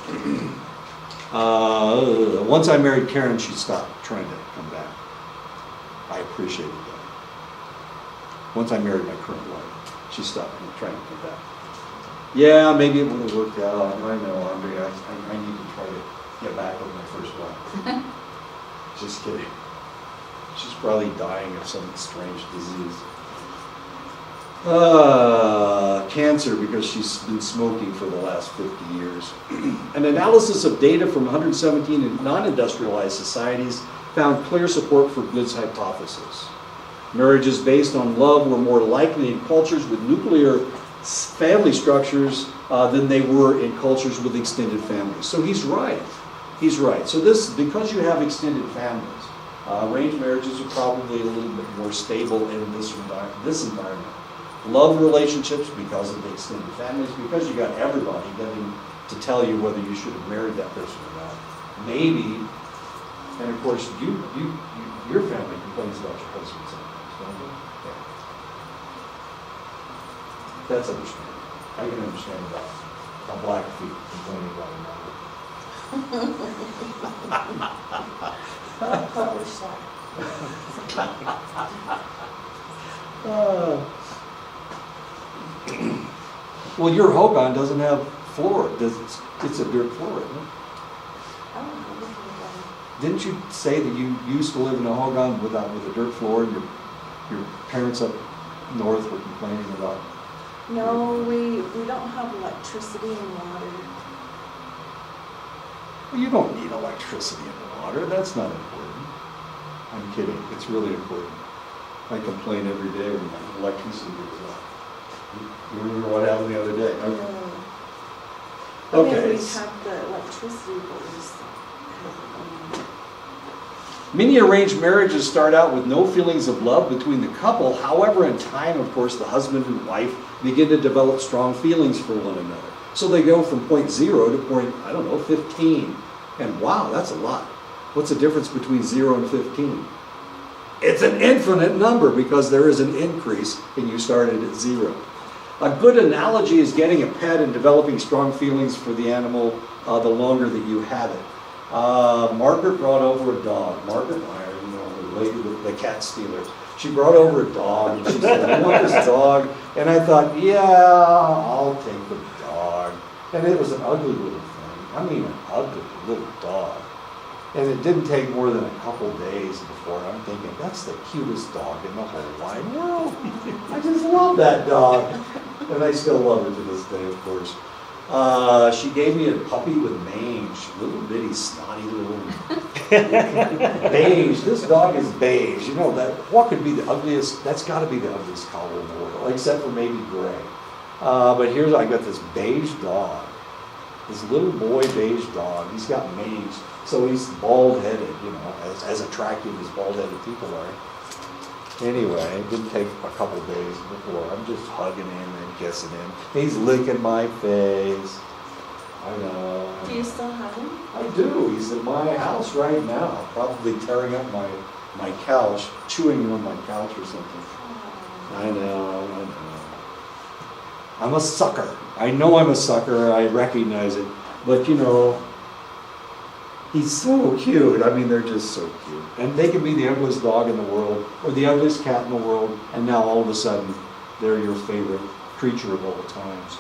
once I married Karen, she stopped trying to come back. I appreciated that. Once I married my current wife, she stopped trying to come back. Yeah, maybe it would have worked out. I know, Andre, I need to try to get back with my first wife. Just kidding. She's probably dying of some strange disease. Cancer, because she's been smoking for the last 50 years. An analysis of data from 117 non-industrialized societies found clear support for Good's hypothesis. Marriages based on love were more likely in cultures with nuclear family structures than they were in cultures with extended families. So he's right. He's right. So this, because you have extended families, arranged marriages are probably a little bit more stable in this environment. Love relationships because of the extended families, because you got everybody getting to tell you whether you should have married that person or not. Maybe, and of course, your family complains about your husband sometimes, don't you? Yeah. That's understandable. I can understand about a Blackfeet complaining about another. publish that. Well, your Hogan doesn't have floor. It's a dirt floor, isn't it? I don't know anything about it. Didn't you say that you used to live in a Hogan with a dirt floor, and your parents up north were complaining about? No, we don't have electricity and water. Well, you don't need electricity and water. That's not important. I'm kidding. It's really important. I complain every day when my electricity goes off. You remember what happened the other day? I mean, Okay. we have the electricity, but we just have Many arranged marriages start out with no feelings of love between the couple. However, in time, of course, the husband and wife begin to develop strong feelings for one another. So they go from point 0 to point, 15. And wow, that's a lot. What's the difference between 0 and 15? It's an infinite number because there is an increase and you started at 0. A good analogy is getting a pet and developing strong feelings for the animal the longer that you have it. Margaret brought over a dog. Margaret Meyer, the lady, the cat stealer. She brought over a dog and she said, I want this dog. And I thought, yeah, I'll take the dog. And it was an ugly little thing. I mean, an ugly little dog. And it didn't take more than a couple days before I'm thinking, that's the cutest dog in the whole wide world. I just love that dog. And I still love it to this day, of course. She gave me a puppy with mange, little bitty snotty little beige. This dog is beige. You know that what could be the ugliest? That's got to be the ugliest color in the world, except for maybe gray. But here's I got this beige dog, this little boy beige dog. He's got mange, so he's bald-headed. You know, as attractive as bald-headed people are. Anyway, it didn't take a couple days before I'm just hugging him and kissing him. He's licking my face. I know. Do you still have him? I do. He's in my house right now, probably tearing up my couch, chewing on my couch or something. I know. I'm a sucker. I know I'm a sucker. I recognize it. But you know, he's so cute. I mean, they're just so cute. And they can be the ugliest dog in the world or the ugliest cat in the world, and now all of a sudden, they're your favorite creature of all times.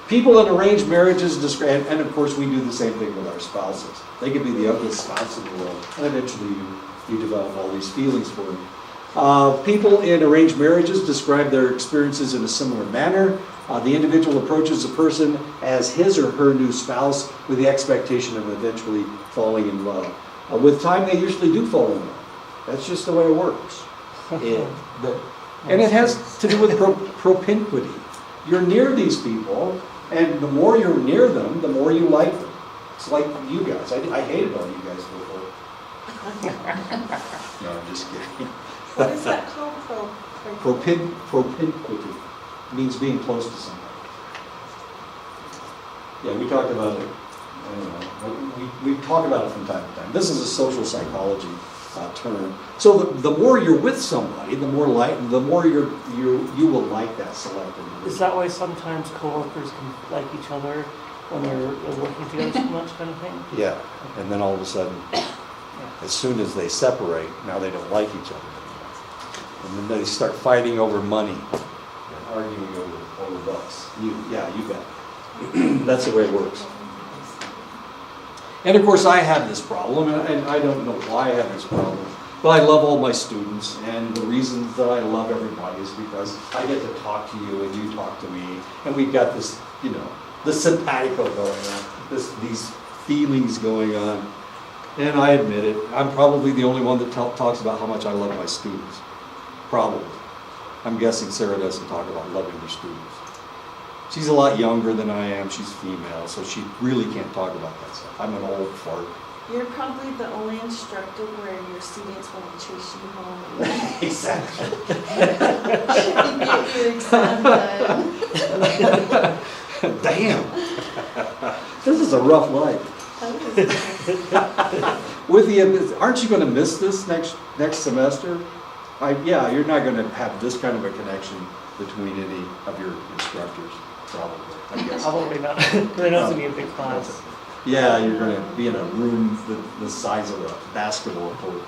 People in arranged marriages describe, and of course we do the same thing with our spouses. They can be the ugliest spouse in the world, and eventually you develop all these feelings for them. People in arranged marriages describe their experiences in a similar manner. The individual approaches a person as his or her new spouse with the expectation of eventually falling in love. With time, they usually do fall in love. That's just the way it works. And it has to do with propinquity. You're near these people, and the more you're near them, the more you like them. It's like you guys. I hated all you guys before. No, I'm just kidding. What is that called? Propinquity means being close to somebody. Yeah, we talked about it. I don't know. We talk about it from time to time. This is a social psychology term. So the more you're with somebody, the more you will like that select individual. Is that why sometimes coworkers can like each other when they're working together so much, kind of thing? Yeah, and then all of a sudden, as soon as they separate, now they don't like each other anymore. And then they start fighting over money and arguing over bucks. You bet. That's the way it works. And of course, I have this problem, and I don't know why I have this problem, but I love all my students, and the reason that I love everybody is because I get to talk to you, and you talk to me, and we've got this, the simpatico going on, these feelings going on. And I admit it, I'm probably the only one that talks about how much I love my students. Probably. I'm guessing Sarah doesn't talk about loving her students. She's a lot younger than I am, she's female, so she really can't talk about that stuff. I'm an old fart. You're probably the only instructor where your students want to chase you home. Exactly. Get your exam done. Damn. This is a rough life. Aren't you going to miss this next semester? You're not going to have this kind of a connection between any of your instructors, probably. I guess. Probably not. There knows to be a big class. Yeah, you're going to be in a room the size of a basketball court.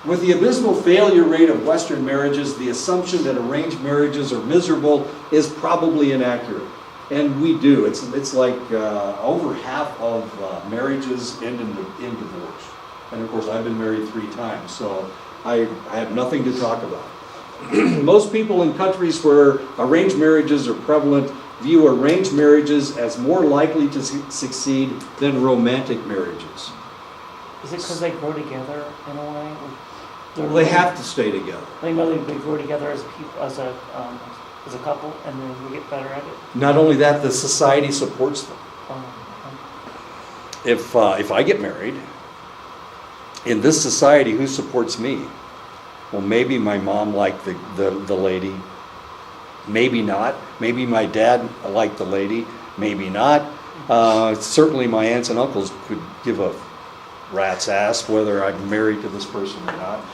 With the abysmal failure rate of Western marriages, the assumption that arranged marriages are miserable is probably inaccurate. And we do. It's like over half of marriages end in divorce. And of course, I've been married 3 times, so I have nothing to talk about. Most people in countries where arranged marriages are prevalent view arranged marriages as more likely to succeed than romantic marriage. Is it because they grow together in a way? Well, they have to stay together. They know they grow together as a couple, and then we get better at it. Not only that, the society supports them. If I get married, in this society, who supports me? Well, maybe my mom liked the lady. Maybe not. Maybe my dad liked the lady. Maybe not. Certainly my aunts and uncles could give a rat's ass whether I'm married to this person or not.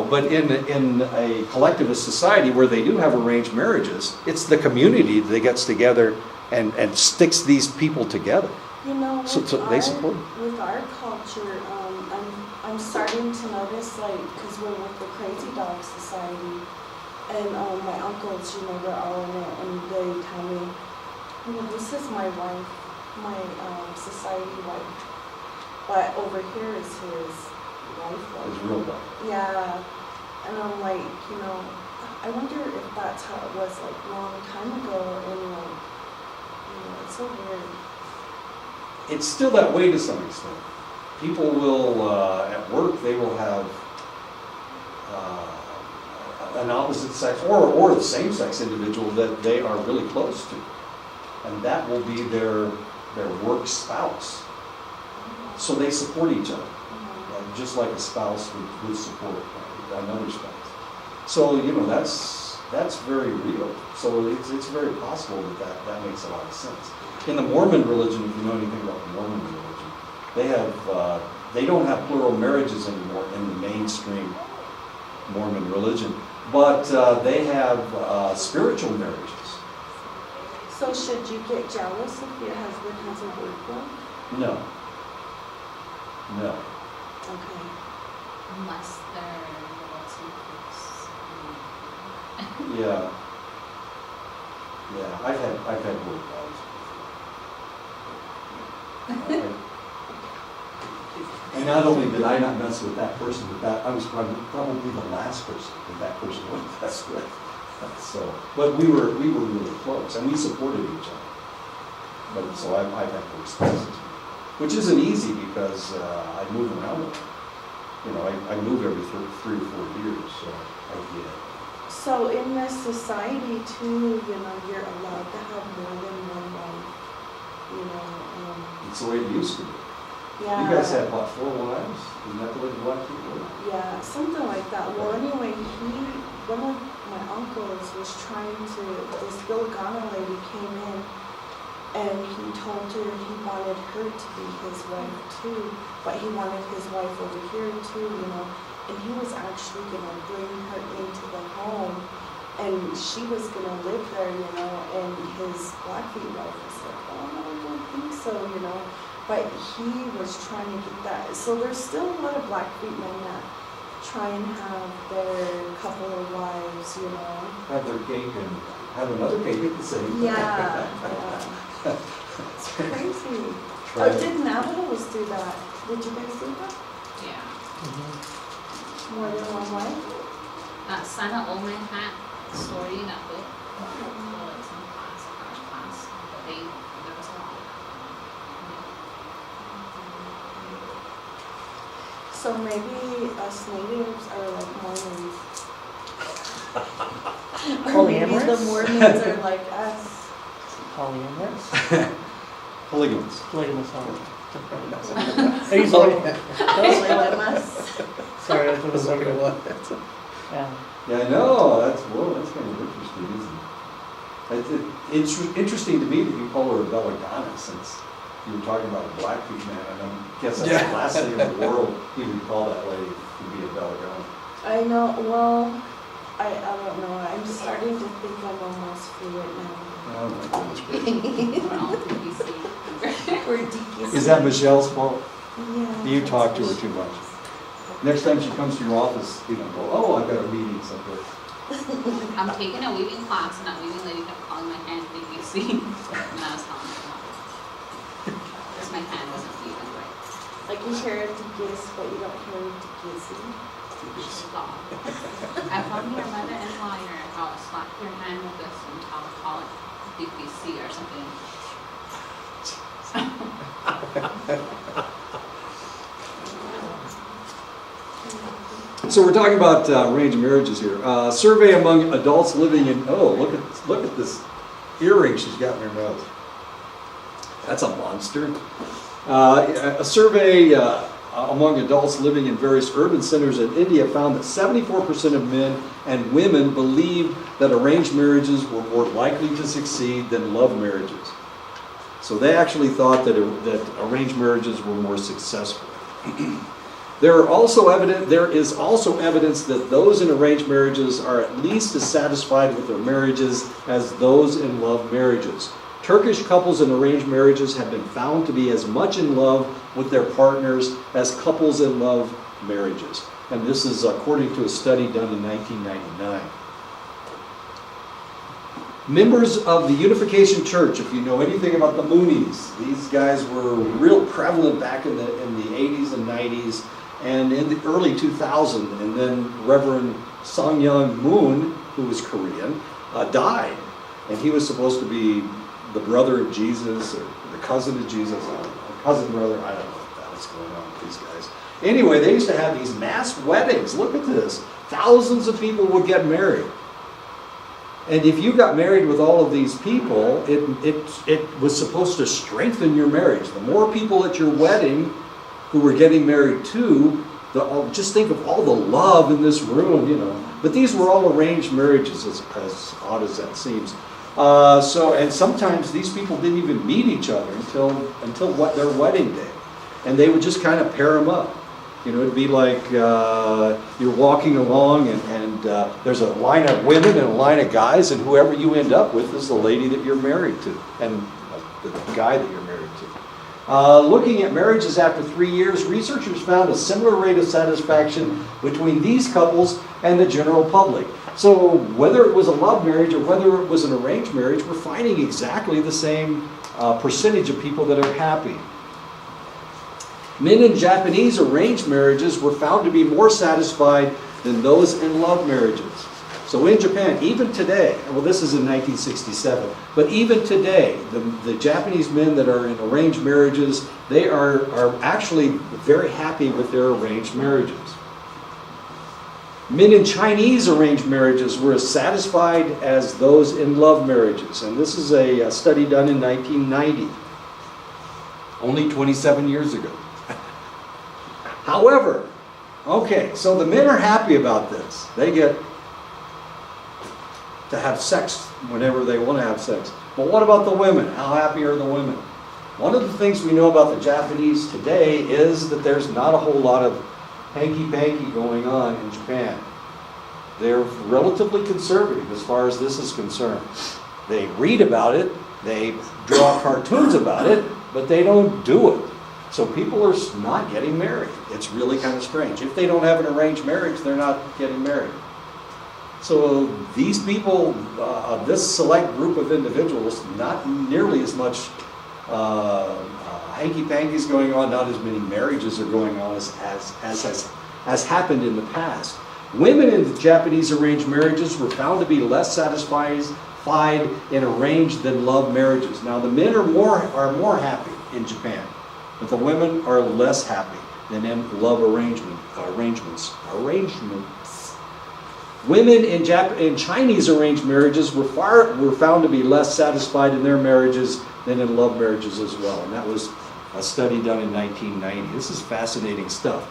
But in a collectivist society where they do have arranged marriages, it's the community that gets together and sticks these people together. So they support. With our culture, I'm starting to notice, because we're with the Crazy Dog Society, and my uncles, they're all in it, and they tell me, this is my wife, my society wife, but over here is his wife. His real wife. Yeah, and I'm like, I wonder if that's how it was like long time ago, and like, it's so weird. It's still that way to some extent. People will, at work, they will have an opposite sex or the same sex individual that they are really close to. And that will be their work spouse. So they support each other, just like a spouse would support another spouse. So, that's very real. So it's very possible that makes a lot of sense. In the Mormon religion, if you know anything about the Mormon religion, they don't have plural marriages anymore in the mainstream Mormon religion, but they have spiritual marriages. So should you get jealous if your husband has a work one? No. Okay. Unless they're able to fix. Yeah. I've had work wives. And not only did I not mess with that person, but I was probably the last person that person would mess with. So, but we were really close, and we supported each other. But so I've had work spouses, which isn't easy because I move around. I move every 3 or 4 years, so I get it. So in this society too, you're allowed to have more than one wife. It's the way it used to be. Yeah. You guys had, what, 4 wives? Isn't that the way the black people were? Yeah, something like that. Well, anyway, one of my uncles was trying to, this Gilligana lady came in and he told her he wanted her to be his wife too, but he wanted his wife over here too, and he was actually going to bring her into the home and she was going to live there, and his Blackfeet wife was like, oh, no, I don't think so, But he was trying to get that. So there's still a lot of Blackfeet men that try and have their couple of wives, Have their cake and have another cake at the same time. Yeah. It's crazy. Right. Oh, did Navajos do that? Did you guys do that? Yeah. More than one wife? Sana Omen hat, sorry, not good. Like some class, crash class, but there was a lot of that. So maybe us natives are like Mormons. Or maybe the Polyamorous? Mormons are like us. Polyamorous? Polygamous. Polygamous, I use all, Polyamorous. sorry, I was That's looking okay, at what? Yeah. Yeah, I know. That's kind of interesting, isn't it? It's interesting to me that you call her a Belladonna, since you were talking about a Blackfeet man. I guess that's the last thing in the world you would call that lady to be a Belladonna. I know, well, I don't know. I'm starting to think I'm almost fluent now. Oh my goodness gracious. We're all PVC. We're DKC. Is that Michelle's fault? Yeah. You talk to her too much. Next time she comes to your office, go, oh, I've got a meeting somewhere. I'm taking a weaving class, and that weaving lady kept calling my hand PVC. And I was telling her about it. Because my hand wasn't weaving right. Like you hear DKS, but you don't hear DKC. I found your mother-in-law, I'll slap your hand with this and I'll call it DPC or something. So we're talking about arranged marriages here. Survey among adults living in, look at this earring she's got in her nose. That's a monster. A survey among adults living in various urban centers in India found that 74% of men and women believed that arranged marriages were more likely to succeed than love marriages. So they actually thought that arranged marriages were more successful. There is also evidence that those in arranged marriages are at least as satisfied with their marriages as those in love marriages. Turkish couples in arranged marriages have been found to be as much in love with their partners as couples in love marriages. And this is according to a study done in 1999. Members of the Unification Church, if you know anything about the Moonies, these guys were real prevalent back in the 80s and 90s and in the early 2000s. And then Reverend Sung Young Moon who was Korean, died. And he was supposed to be the brother of Jesus, or the cousin of Jesus, I don't know, cousin brother, I don't know what the hell's going on with these guys. Anyway, they used to have these mass weddings. Look at this. Thousands of people would get married. And if you got married with all of these people, it was supposed to strengthen your marriage. The more people at your wedding who were getting married to, just think of all the love in this room, you know. But these were all arranged marriages, as odd as that seems. And sometimes these people didn't even meet each other until their wedding day. And they would just kind of pair them up. You know, it'd be like you're walking along and there's a line of women and a line of guys, and whoever you end up with is the lady that you're married to, and the guy that you're married to. Looking at marriages after 3 years, researchers found a similar rate of satisfaction between these couples and the general public. So whether it was a love marriage or whether it was an arranged marriage, we're finding exactly the same percentage of people that are happy. Men in Japanese arranged marriages were found to be more satisfied than those in love marriages. So in Japan, even today, well, this is in 1967, but even today, the Japanese men that are in arranged marriages, they are actually very happy with their arranged marriages. Men in Chinese arranged marriages were as satisfied as those in love marriages. And this is a study done in 1990, only 27 years ago. However, okay, so the men are happy about this. They get to have sex whenever they want to have sex. But what about the women? How happy are the women? One of the things we know about the Japanese today is that there's not a whole lot of hanky-panky going on in Japan. They're relatively conservative as far as this is concerned. They read about it, they draw cartoons about it, but they don't do it. So people are not getting married. It's really kind of strange. If they don't have an arranged marriage, they're not getting married. So these people, this select group of individuals, not nearly as much hanky-pankies going on, not as many marriages are going on as happened in the past. Women in Japanese arranged marriages were found to be less satisfied in arranged than love marriages. Now the men are more happy in Japan, but the women are less happy than in love arrangements. Women in Chinese arranged marriages were found to be less satisfied in their marriages than in love marriages as well. And that was a study done in 1990. This is fascinating stuff.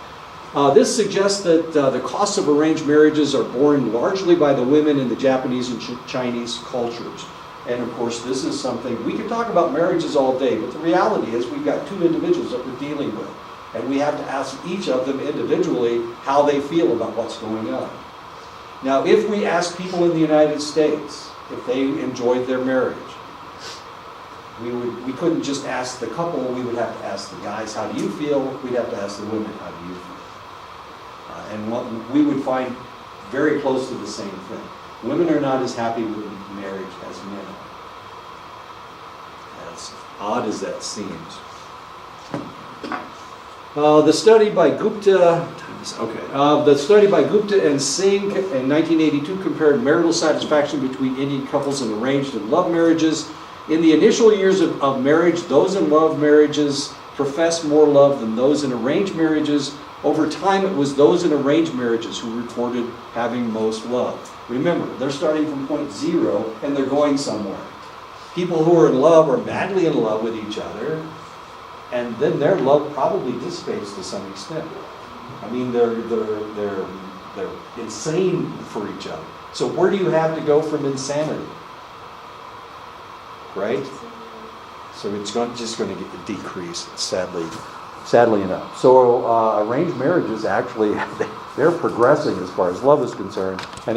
This suggests that the costs of arranged marriages are borne largely by the women in the Japanese and Chinese cultures. And of course, this is something, we could talk about marriages all day, but the reality is we've got two individuals that we're dealing with. And we have to ask each of them individually how they feel about what's going on. Now, if we ask people in the United States if they enjoyed their marriage, we couldn't just ask the couple, we would have to ask the guys, how do you feel? We'd have to ask the women, how do you feel? And what we would find very close to the same thing. Women are not as happy with marriage as men are. As odd as that seems. The study by Gupta and Singh in 1982 compared marital satisfaction between Indian couples in arranged and love marriages. In the initial years of marriage, those in love marriages professed more love than those in arranged marriages. Over time, it was those in arranged marriages who reported having most love. Remember, they're starting from point zero and they're going somewhere. People who are in love are madly in love with each other, and then their love probably dissipates to some extent. I mean, they're insane for each other. So where do you have to go from insanity? Right? So it's just going to decrease, sadly enough. So arranged marriages actually, they're progressing as far as love is concerned. And